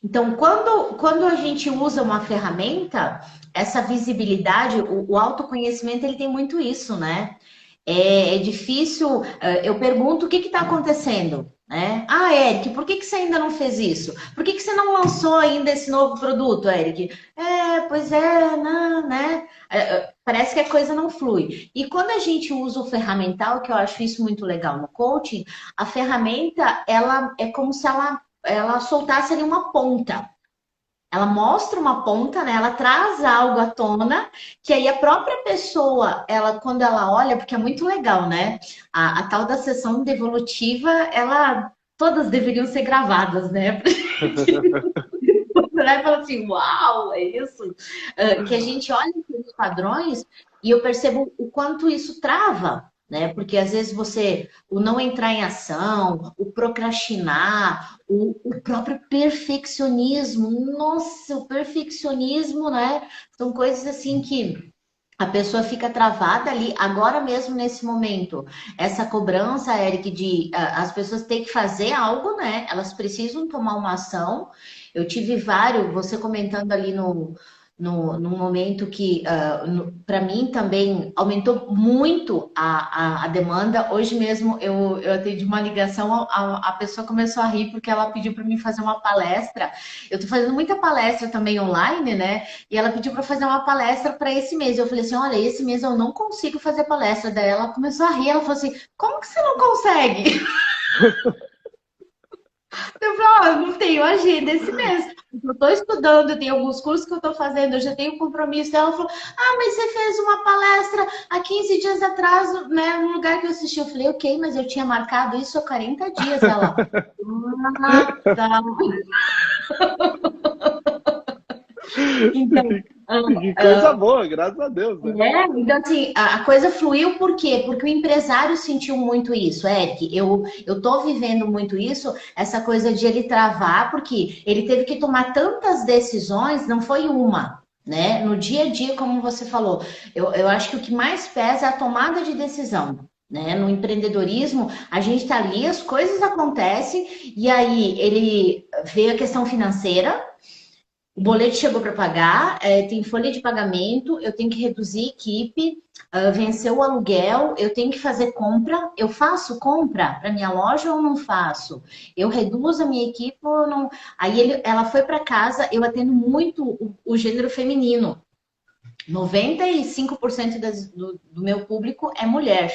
Então, quando a gente usa uma ferramenta, essa visibilidade, o autoconhecimento, ele tem muito isso, né? É difícil. Eu pergunto o que está acontecendo, né? Ah, Eric, por que você ainda não fez isso? Por que você não lançou ainda esse novo produto, Eric? Pois é, não, né? Parece que a coisa não flui. E quando a gente usa o ferramental, que eu acho isso muito legal no coaching, a ferramenta, ela é como se ela soltasse ali uma ponta. Ela mostra uma ponta, né? Ela traz algo à tona, que aí a própria pessoa, quando ela olha, porque é muito legal, né? A tal da sessão devolutiva, todas deveriam ser gravadas, né? Você vai falar assim, uau, é isso? Que a gente olha os padrões e eu percebo o quanto isso trava, né? Porque às vezes o não entrar em ação, o procrastinar, o próprio perfeccionismo, nossa, o perfeccionismo, né? São coisas assim que a pessoa fica travada ali, agora mesmo nesse momento. Essa cobrança, Eric, de as pessoas têm que fazer algo, né? Elas precisam tomar uma ação. Eu tive vários, você comentando ali num momento que, para mim também, aumentou muito a demanda. Hoje mesmo eu atendi uma ligação, a pessoa começou a rir porque ela pediu para mim fazer uma palestra. Eu estou fazendo muita palestra também online, né? E ela pediu para fazer uma palestra para esse mês. Eu falei assim: olha, esse mês eu não consigo fazer palestra. Daí ela começou a rir, ela falou assim: como que você não consegue? Eu falei: ó, não tenho agenda esse mês. Eu estou estudando, eu tenho alguns cursos que eu estou fazendo, eu já tenho compromisso. Ela falou: ah, mas você fez uma palestra há 15 dias atrás, né, num lugar que eu assisti. Eu falei: ok, mas eu tinha marcado isso há 40 dias. Ela: ah, tá. Então, Que coisa boa, graças a Deus, né? então, assim, a coisa fluiu por quê? Porque o empresário sentiu muito isso, Eric. Eu tô vivendo muito isso, essa coisa de ele travar, porque ele teve que tomar tantas decisões, não foi uma, né? No dia a dia, como você falou, eu acho que o que mais pesa é a tomada de decisão. Né? No empreendedorismo, a gente está ali, as coisas acontecem, e aí ele vê a questão financeira. O boleto chegou para pagar, tem folha de pagamento, eu tenho que reduzir equipe, vencer o aluguel, eu tenho que fazer compra. Eu faço compra para minha loja ou não faço? Eu reduzo a minha equipe ou não? Aí ela foi para casa, eu atendo muito o gênero feminino. 95% do meu público é mulher.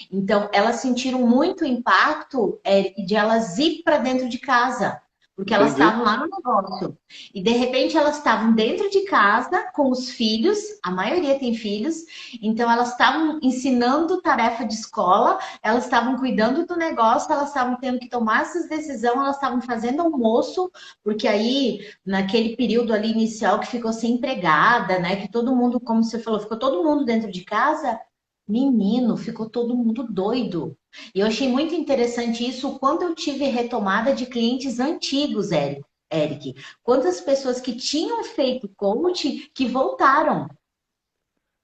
Então, elas sentiram muito impacto de elas ir para dentro de casa. Porque elas Entendi. estavam lá no negócio. E de repente elas estavam dentro de casa com os filhos, a maioria tem filhos, então elas estavam ensinando tarefa de escola, elas estavam cuidando do negócio, elas estavam tendo que tomar essas decisões, elas estavam fazendo almoço, porque aí, naquele período ali inicial que ficou sem empregada, né? Que todo mundo, como você falou, ficou todo mundo dentro de casa, menino, ficou todo mundo doido. E eu achei muito interessante isso quando eu tive retomada de clientes antigos, Eric. Quantas pessoas que tinham feito coach que voltaram,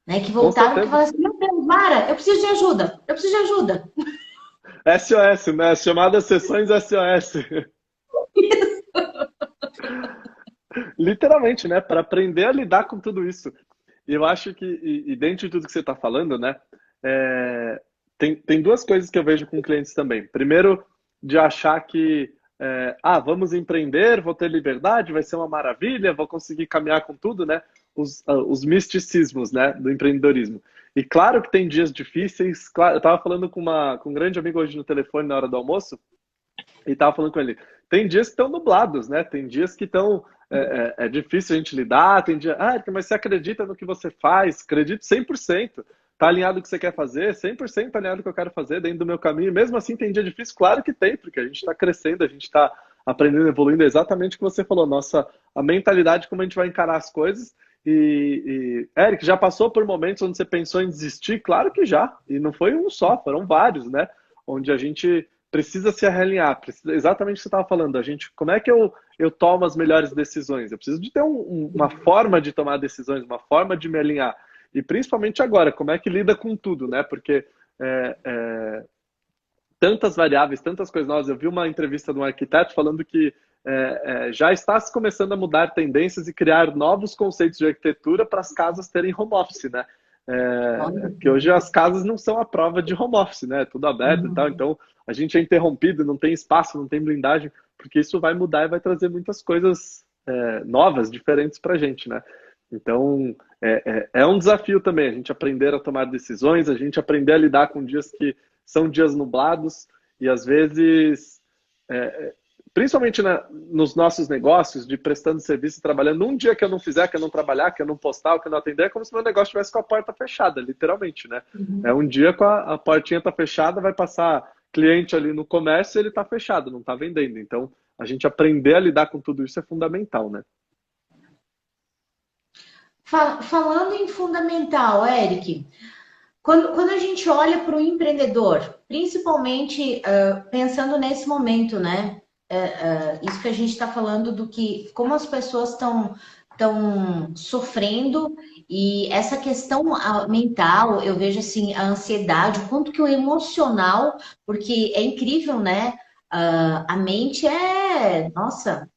né? Que Com voltaram, que certeza. falaram assim: meu Deus, Mara, eu preciso de ajuda, eu preciso de ajuda. SOS, né? As chamadas sessões SOS. Literalmente, né? Para aprender a lidar com tudo isso. E eu acho que, e dentro de tudo que você está falando, né? Tem duas coisas que eu vejo com clientes também. Primeiro, de achar que, vamos empreender, vou ter liberdade, vai ser uma maravilha, vou conseguir caminhar com tudo, né? Os misticismos, né? Do empreendedorismo. E claro que tem dias difíceis. Claro, eu estava falando com um grande amigo hoje no telefone na hora do almoço, e estava falando com ele. Tem dias que estão nublados, né? Tem dias que estão. É difícil a gente lidar. Tem dia. Mas você acredita no que você faz? Acredito 100%. Tá alinhado com o que você quer fazer? 100% alinhado com o que eu quero fazer dentro do meu caminho. Mesmo assim, tem dia difícil? Claro que tem, porque a gente está crescendo, a gente está aprendendo, evoluindo. É exatamente o que você falou. A mentalidade, como a gente vai encarar as coisas. Eric, já passou por momentos onde você pensou em desistir? Claro que já. E não foi um só, foram vários, né? Onde a gente precisa se realinhar, exatamente o que você estava falando, como é que eu tomo as melhores decisões? Eu preciso de ter uma forma de tomar decisões, uma forma de me alinhar. E principalmente agora, como é que lida com tudo, né? Porque tantas variáveis, tantas coisas novas. Eu vi uma entrevista de um arquiteto falando que já está se começando a mudar tendências e criar novos conceitos de arquitetura para as casas terem home office, né? Que hoje as casas não são a prova de home office, né? Tudo aberto e tal. Então a gente é interrompido, não tem espaço, não tem blindagem, porque isso vai mudar e vai trazer muitas coisas novas, diferentes para a gente, né? Então é um desafio também a gente aprender a tomar decisões, a gente aprender a lidar com dias que são dias nublados e às vezes principalmente nos nossos negócios, de prestando serviço, trabalhando, um dia que eu não fizer, que eu não trabalhar, que eu não postar, que eu não atender, é como se meu negócio estivesse com a porta fechada, literalmente, né? É um dia com a portinha tá fechada, vai passar cliente ali no comércio e ele tá fechado, não tá vendendo. Então, a gente aprender a lidar com tudo isso é fundamental, né? Falando em fundamental, Eric, quando a gente olha para o empreendedor, principalmente pensando nesse momento, né? Isso que a gente está falando do que como as pessoas estão sofrendo e essa questão mental, eu vejo assim a ansiedade, o quanto que o emocional, porque é incrível, né? A mente nossa,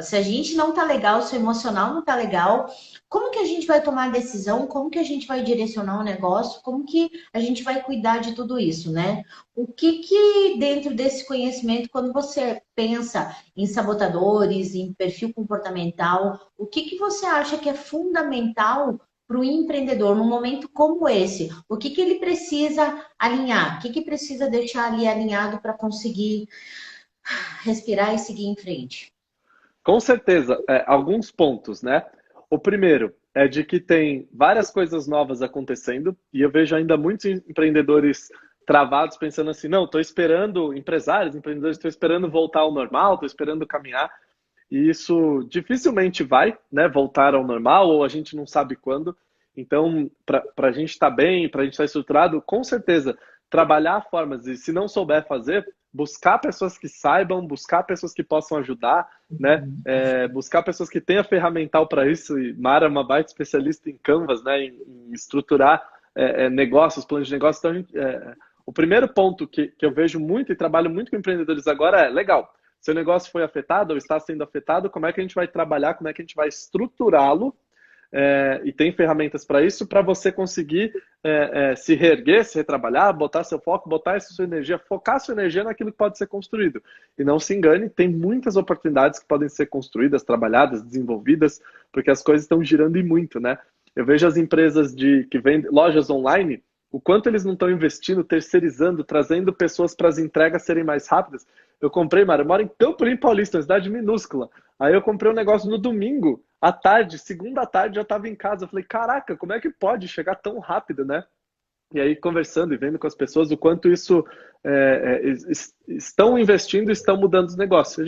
Se a gente não tá legal, se o emocional não tá legal, como que a gente vai tomar a decisão? Como que a gente vai direcionar o negócio? Como que a gente vai cuidar de tudo isso, né? O que que dentro desse conhecimento, quando você pensa em sabotadores, em perfil comportamental, o que que você acha que é fundamental para o empreendedor num momento como esse? O que que ele precisa alinhar? O que que precisa deixar ali alinhado para conseguir respirar e seguir em frente? Com certeza, alguns pontos, né? O primeiro é de que tem várias coisas novas acontecendo e eu vejo ainda muitos empreendedores travados pensando assim, não, estou esperando, empreendedores, estou esperando voltar ao normal, estou esperando caminhar e isso dificilmente vai, né, voltar ao normal ou a gente não sabe quando. Então, para a gente estar bem, para a gente estar estruturado, com certeza, trabalhar formas e se não souber fazer, buscar pessoas que saibam, buscar pessoas que possam ajudar, né? Buscar pessoas que tenham ferramental para isso. E Mara é uma baita especialista em Canvas, né? Em estruturar negócios, planos de negócio. Então, o primeiro ponto que eu vejo muito e trabalho muito com empreendedores agora é, legal, seu negócio foi afetado ou está sendo afetado, como é que a gente vai trabalhar, como é que a gente vai estruturá-lo e tem ferramentas para isso, para você conseguir se reerguer, se retrabalhar, botar seu foco, botar essa sua energia, focar sua energia naquilo que pode ser construído. E não se engane, tem muitas oportunidades que podem ser construídas, trabalhadas, desenvolvidas, porque as coisas estão girando e muito, né? Eu vejo as empresas que vendem lojas online, o quanto eles não estão investindo, terceirizando, trazendo pessoas para as entregas serem mais rápidas. Eu comprei, Mara, eu moro em Campo Limpo Paulista, uma cidade minúscula. Aí eu comprei um negócio no domingo, à tarde, segunda à tarde, já estava em casa. Eu falei, caraca, como é que pode chegar tão rápido, né? E aí, conversando e vendo com as pessoas o quanto isso estão investindo e estão mudando os negócios.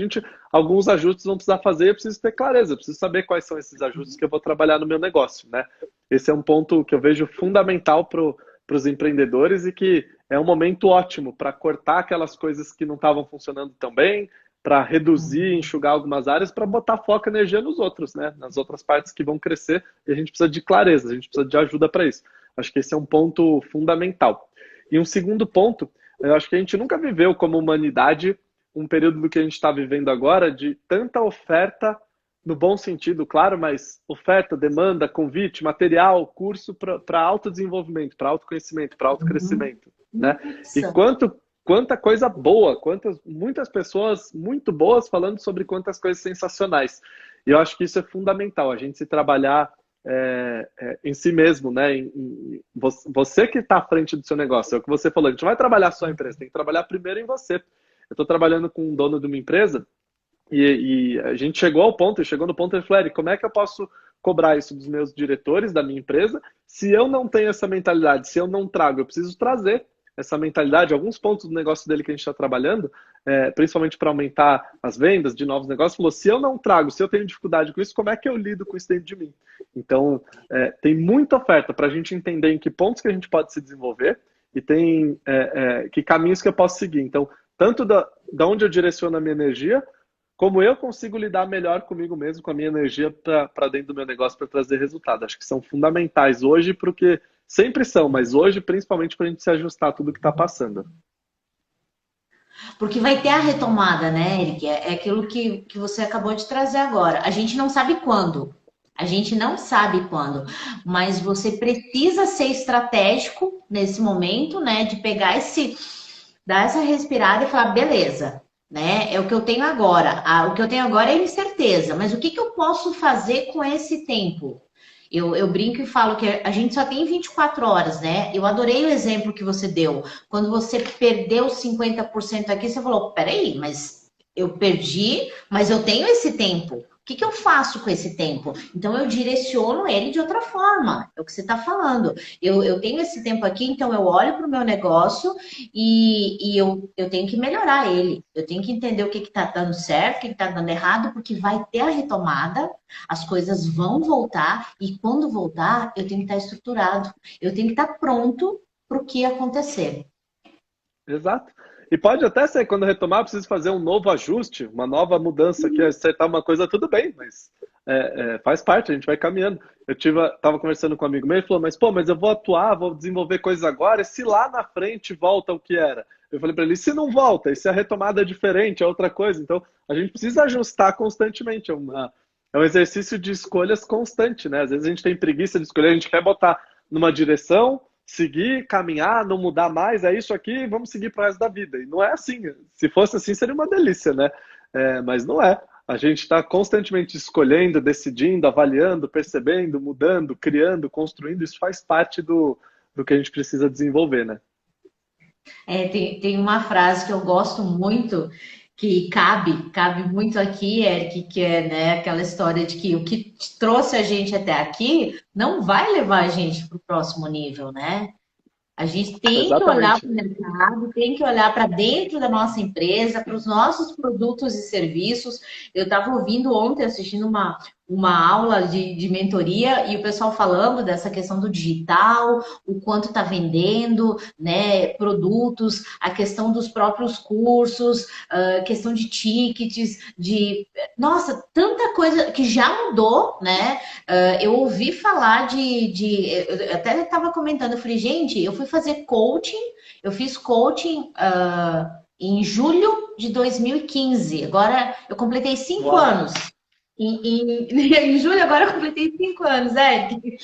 Alguns ajustes vão precisar fazer, eu preciso ter clareza, eu preciso saber quais são esses ajustes que eu vou trabalhar no meu negócio, né? Esse é um ponto que eu vejo fundamental para os empreendedores e que é um momento ótimo para cortar aquelas coisas que não estavam funcionando tão bem, para reduzir, enxugar algumas áreas, para botar foco e energia nos outros, né? Nas outras partes que vão crescer, e a gente precisa de clareza, a gente precisa de ajuda para isso. Acho que esse é um ponto fundamental. E um segundo ponto, eu acho que a gente nunca viveu como humanidade um período do que a gente está vivendo agora de tanta oferta, no bom sentido, claro, mas oferta, demanda, convite, material, curso para autodesenvolvimento, para autoconhecimento, para autocrescimento, né? E quanta coisa boa, muitas pessoas muito boas falando sobre quantas coisas sensacionais. E eu acho que isso é fundamental, a gente se trabalhar em si mesmo, né? Você que está à frente do seu negócio, é o que você falou, a gente não vai trabalhar só a empresa, tem que trabalhar primeiro em você. Eu estou trabalhando com um dono de uma empresa e a gente chegou no ponto ele falou, Eric, como é que eu posso cobrar isso dos meus diretores da minha empresa se eu não tenho essa mentalidade, se eu não trago, eu preciso trazer essa mentalidade, alguns pontos do negócio dele que a gente está trabalhando, principalmente para aumentar as vendas de novos negócios, falou, se eu não trago, se eu tenho dificuldade com isso, como é que eu lido com isso dentro de mim? Então, tem muita oferta para a gente entender em que pontos que a gente pode se desenvolver e tem que caminhos que eu posso seguir. Então, tanto da onde eu direciono a minha energia, como eu consigo lidar melhor comigo mesmo, com a minha energia para dentro do meu negócio para trazer resultado. Acho que são fundamentais hoje, porque sempre são, mas hoje principalmente para a gente se ajustar a tudo que está passando. Porque vai ter a retomada, né, Eric? É aquilo que você acabou de trazer agora. A gente não sabe quando. A gente não sabe quando. Mas você precisa ser estratégico nesse momento, né? De pegar dar essa respirada e falar, beleza, né? É o que eu tenho agora. O que eu tenho agora é incerteza. Mas o que eu posso fazer com esse tempo? Eu brinco e falo que a gente só tem 24 horas, né? Eu adorei o exemplo que você deu. Quando você perdeu 50% aqui, você falou, peraí, mas eu perdi, mas eu tenho esse tempo. O que eu faço com esse tempo? Então, eu direciono ele de outra forma. É o que você está falando. Eu tenho esse tempo aqui, então eu olho para o meu negócio e eu tenho que melhorar ele. Eu tenho que entender o que está dando certo, o que está dando errado, porque vai ter a retomada, as coisas vão voltar e quando voltar, eu tenho que estar estruturado. Eu tenho que estar pronto para o que acontecer. Exato. E pode até ser, quando retomar, eu preciso fazer um novo ajuste, uma nova mudança aqui, acertar uma coisa, tudo bem, mas faz parte, a gente vai caminhando. Eu estava conversando com um amigo meu, ele falou, mas eu vou atuar, vou desenvolver coisas agora, e se lá na frente volta o que era? Eu falei para ele, e se não volta? E se a retomada é diferente, é outra coisa? Então, a gente precisa ajustar constantemente. É um exercício de escolhas constante, né? Às vezes a gente tem preguiça de escolher, a gente quer botar numa direção, seguir, caminhar, não mudar mais, é isso aqui, vamos seguir para o resto da vida. E não é assim. Se fosse assim, seria uma delícia, né? Mas não é. A gente está constantemente escolhendo, decidindo, avaliando, percebendo, mudando, criando, construindo. Isso faz parte do que a gente precisa desenvolver, né? Tem uma frase que eu gosto muito, que cabe muito aqui, Eric, que é, né, aquela história de que o que trouxe a gente até aqui não vai levar a gente para o próximo nível, né? A gente tem que olhar Exatamente. para o mercado, tem que olhar para dentro da nossa empresa, para os nossos produtos e serviços. Eu estava ouvindo ontem, assistindo uma aula de mentoria, e o pessoal falando dessa questão do digital, o quanto está vendendo, né, produtos, a questão dos próprios cursos, questão de tickets, nossa, tanta coisa que já mudou, né? Eu ouvi falar eu até estava comentando, eu falei, gente, eu fui fazer coaching, eu fiz coaching em julho de 2015. Agora eu completei 5 anos. Em julho, agora eu completei 5 anos, Eric.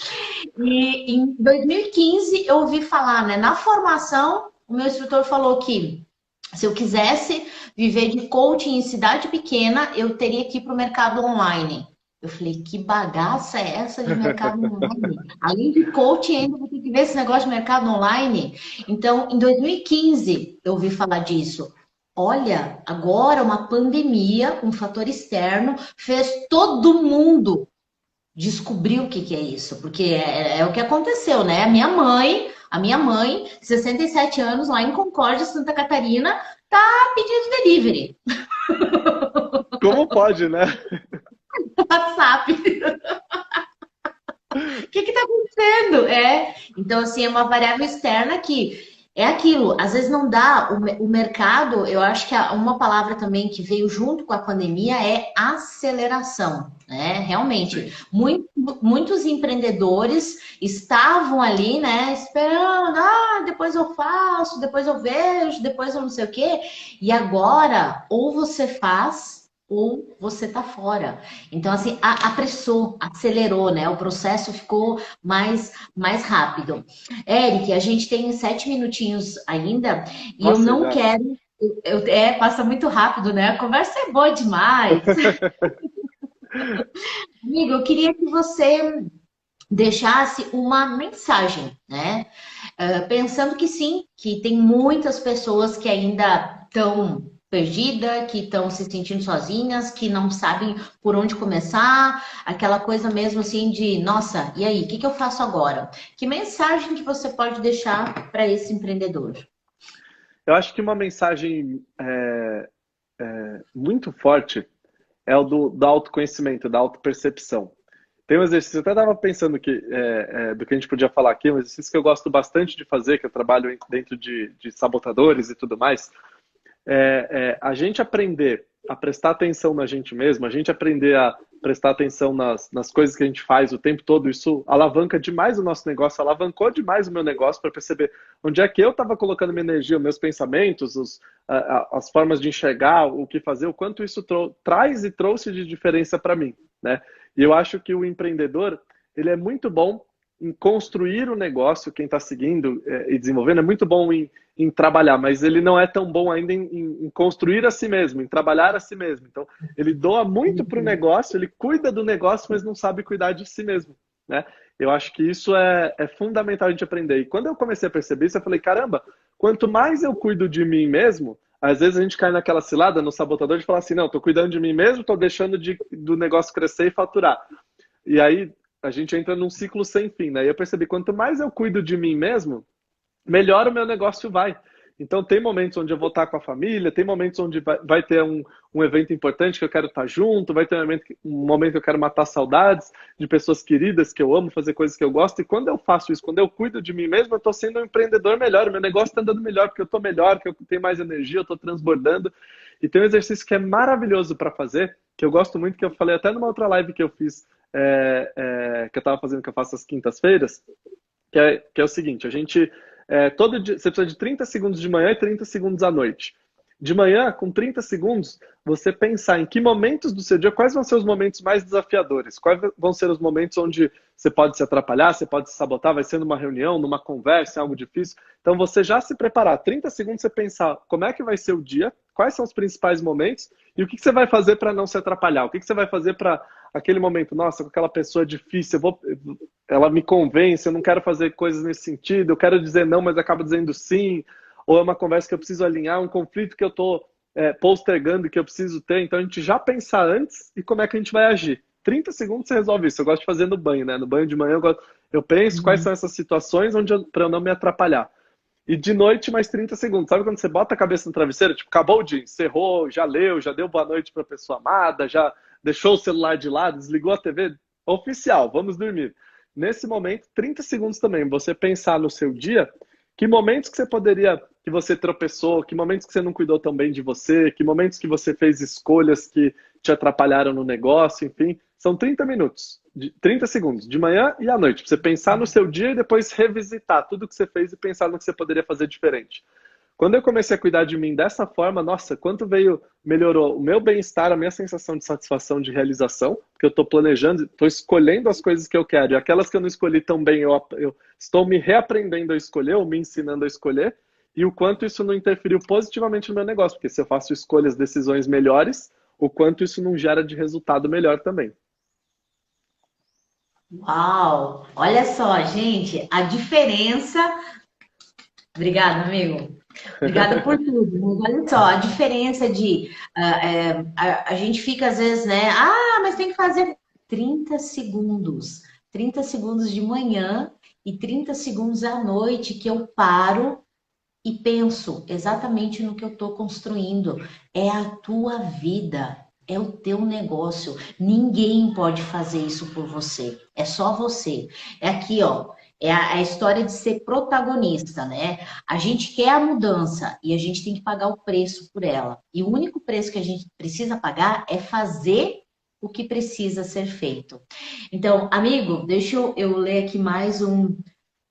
E em 2015 eu ouvi falar, né? Na formação, o meu instrutor falou que se eu quisesse viver de coaching em cidade pequena, eu teria que ir para o mercado online. Eu falei, que bagaça é essa de mercado online? Além de coaching, ainda vou ter que ver esse negócio de mercado online. Então, em 2015, eu ouvi falar disso. Olha, agora uma pandemia, um fator externo, fez todo mundo descobrir o que é isso. Porque é o que aconteceu, né? A minha mãe, 67 anos, lá em Concórdia, Santa Catarina, tá pedindo delivery. Como pode, né? WhatsApp. O que está acontecendo? Então, assim, é uma variável externa que é aquilo. Às vezes não dá, o mercado, eu acho que uma palavra também que veio junto com a pandemia é aceleração, né? Realmente, muitos empreendedores estavam ali, né, esperando, depois eu faço, depois eu vejo, depois eu não sei o quê. E agora, ou você faz, ou você tá fora. Então, assim, apressou, acelerou, né? O processo ficou mais rápido. Eric, a gente tem 7 minutinhos ainda e eu Nossa, não já. quero. Passa muito rápido, né? A conversa é boa demais. Amigo, eu queria que você deixasse uma mensagem, né? Pensando que sim, que tem muitas pessoas que ainda estão perdida, que estão se sentindo sozinhas, que não sabem por onde começar, aquela coisa mesmo assim de, nossa, e aí, o que eu faço agora? Que mensagem que você pode deixar para esse empreendedor? Eu acho que uma mensagem muito forte é o do autoconhecimento, da autopercepção. Tem um exercício, eu até estava pensando do que a gente podia falar aqui, um exercício que eu gosto bastante de fazer, que eu trabalho dentro de sabotadores e tudo mais, a gente aprender a prestar atenção na gente mesmo, a gente aprender a prestar atenção nas coisas que a gente faz o tempo todo, isso alavanca demais o nosso negócio, alavancou demais o meu negócio para perceber onde é que eu estava colocando minha energia, os meus pensamentos, as formas de enxergar, o que fazer, o quanto isso traz e trouxe de diferença para mim, né? E eu acho que o empreendedor, ele é muito bom em construir o negócio, quem está seguindo e desenvolvendo, é muito bom em trabalhar, mas ele não é tão bom ainda em construir a si mesmo, em trabalhar a si mesmo. Então, ele doa muito para o negócio, ele cuida do negócio, mas não sabe cuidar de si mesmo, né? Eu acho que isso é fundamental a gente aprender. E quando eu comecei a perceber isso, eu falei, caramba, quanto mais eu cuido de mim mesmo, às vezes a gente cai naquela cilada, no sabotador, de falar assim, não, estou cuidando de mim mesmo, estou deixando do negócio crescer e faturar. E aí a gente entra num ciclo sem fim, né? E eu percebi, quanto mais eu cuido de mim mesmo, melhor o meu negócio vai. Então tem momentos onde eu vou estar com a família, tem momentos onde vai ter um evento importante que eu quero estar junto, vai ter um momento que eu quero matar saudades de pessoas queridas que eu amo, fazer coisas que eu gosto. E quando eu faço isso, quando eu cuido de mim mesmo, eu estou sendo um empreendedor melhor, o meu negócio está andando melhor, porque eu estou melhor, porque eu tenho mais energia, eu estou transbordando. E tem um exercício que é maravilhoso para fazer, que eu gosto muito, que eu falei até numa outra live que eu fiz, que eu estava fazendo, que eu faço às quintas-feiras, que é o seguinte, a gente todo dia, você precisa de 30 segundos de manhã e 30 segundos à noite. De manhã, com 30 segundos, você pensar em que momentos do seu dia, quais vão ser os momentos mais desafiadores, quais vão ser os momentos onde você pode se atrapalhar, você pode se sabotar, vai ser numa reunião, numa conversa, algo difícil. Então, você já se preparar, 30 segundos você pensar como é que vai ser o dia, quais são os principais momentos e o que você vai fazer para não se atrapalhar, o que você vai fazer para aquele momento, nossa, com aquela pessoa difícil, ela me convence, eu não quero fazer coisas nesse sentido, eu quero dizer não, mas acabo dizendo sim, ou é uma conversa que eu preciso alinhar, um conflito que eu estou postergando e que eu preciso ter. Então, a gente já pensar antes e como é que a gente vai agir. 30 segundos você resolve isso. Eu gosto de fazer no banho, né? No banho de manhã eu penso quais são essas situações para eu não me atrapalhar. E de noite, mais 30 segundos. Sabe quando você bota a cabeça no travesseiro? Tipo, acabou o dia, encerrou, já leu, já deu boa noite para a pessoa amada, já deixou o celular de lado, desligou a TV. Oficial, vamos dormir. Nesse momento, 30 segundos também. Você pensar no seu dia, que momentos que você tropeçou, que momentos que você não cuidou tão bem de você, que momentos que você fez escolhas que te atrapalharam no negócio, enfim. São 30 minutos, 30 segundos, de manhã e à noite, para você pensar no seu dia e depois revisitar tudo que você fez e pensar no que você poderia fazer diferente. Quando eu comecei a cuidar de mim dessa forma, nossa, melhorou o meu bem-estar, a minha sensação de satisfação, de realização, porque eu estou planejando, estou escolhendo as coisas que eu quero, e aquelas que eu não escolhi tão bem, eu estou me reaprendendo a escolher, ou me ensinando a escolher, e o quanto isso não interferiu positivamente no meu negócio, porque se eu faço escolhas, decisões melhores, o quanto isso não gera de resultado melhor também. Uau! Olha só, gente, a diferença. Obrigada, amigo. Obrigada por tudo. Mas olha só, a diferença de a gente fica às vezes, né? Ah, mas tem que fazer 30 segundos. 30 segundos de manhã e 30 segundos à noite que eu paro e penso exatamente no que eu estou construindo. É a tua vida, é o teu negócio. Ninguém pode fazer isso por você. É só você. É aqui, ó. É a história de ser protagonista, né? A gente quer a mudança e a gente tem que pagar o preço por ela. E o único preço que a gente precisa pagar é fazer o que precisa ser feito. Então, amigo, deixa eu ler aqui mais um.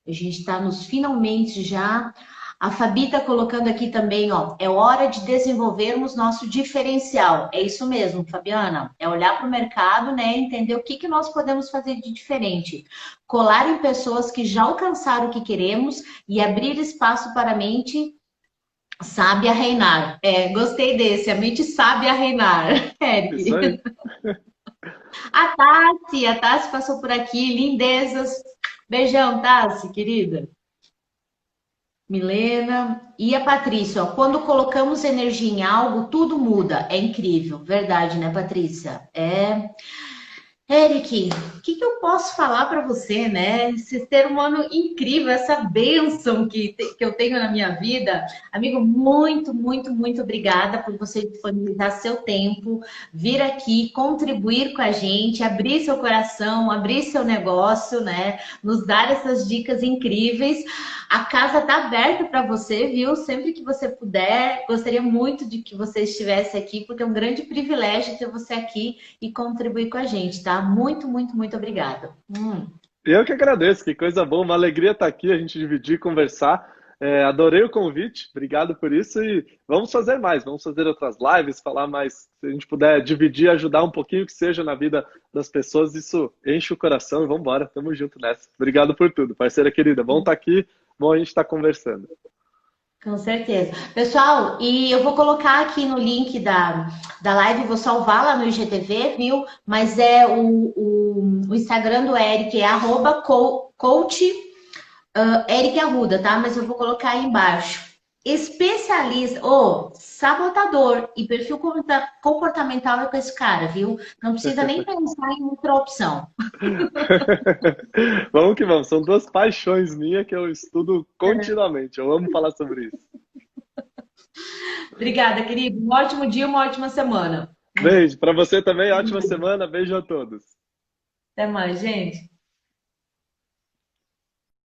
A gente está nos finalmente já. A Fabi está colocando aqui também, ó, é hora de desenvolvermos nosso diferencial. É isso mesmo, Fabiana. É olhar para o mercado, né, entender o que nós podemos fazer de diferente. Colar em pessoas que já alcançaram o que queremos e abrir espaço para a mente sábia reinar. Gostei desse, a mente sábia reinar, Eric. Isso aí. A Tassi passou por aqui, lindezas. Beijão, Tassi, querida. Milena e a Patrícia, ó, quando colocamos energia em algo, tudo muda. É incrível, verdade, né, Patrícia? Eric, o que eu posso falar para você, né? Esse ser humano incrível, essa bênção que eu tenho na minha vida. Amigo, muito, muito, muito obrigada por você disponibilizar seu tempo, vir aqui, contribuir com a gente, abrir seu coração, abrir seu negócio, né? Nos dar essas dicas incríveis. A casa está aberta para você, viu? Sempre que você puder, gostaria muito de que você estivesse aqui, porque é um grande privilégio ter você aqui e contribuir com a gente, tá? Muito, muito, muito obrigada. Eu que agradeço, que coisa boa, uma alegria estar aqui, a gente dividir, conversar. Adorei o convite, obrigado por isso e vamos fazer mais, vamos fazer outras lives, falar mais, se a gente puder dividir, ajudar um pouquinho que seja na vida das pessoas, isso enche o coração e vamos embora, tamo junto nessa. Obrigado por tudo, parceira querida, bom estar aqui, bom a gente estar conversando. Com certeza. Pessoal, e eu vou colocar aqui no link da live, vou salvar lá no IGTV, viu? Mas o Instagram do Eric é @coach Eric Arruda, tá? Mas eu vou colocar aí embaixo. Especialista, sabotador e perfil comportamental é com esse cara, viu? Não precisa nem pensar em outra opção. Vamos que vamos, são duas paixões minhas que eu estudo continuamente, eu amo falar sobre isso. Obrigada, querido. Um ótimo dia, uma ótima semana. Beijo, para você também, ótima semana, beijo a todos. Até mais, gente.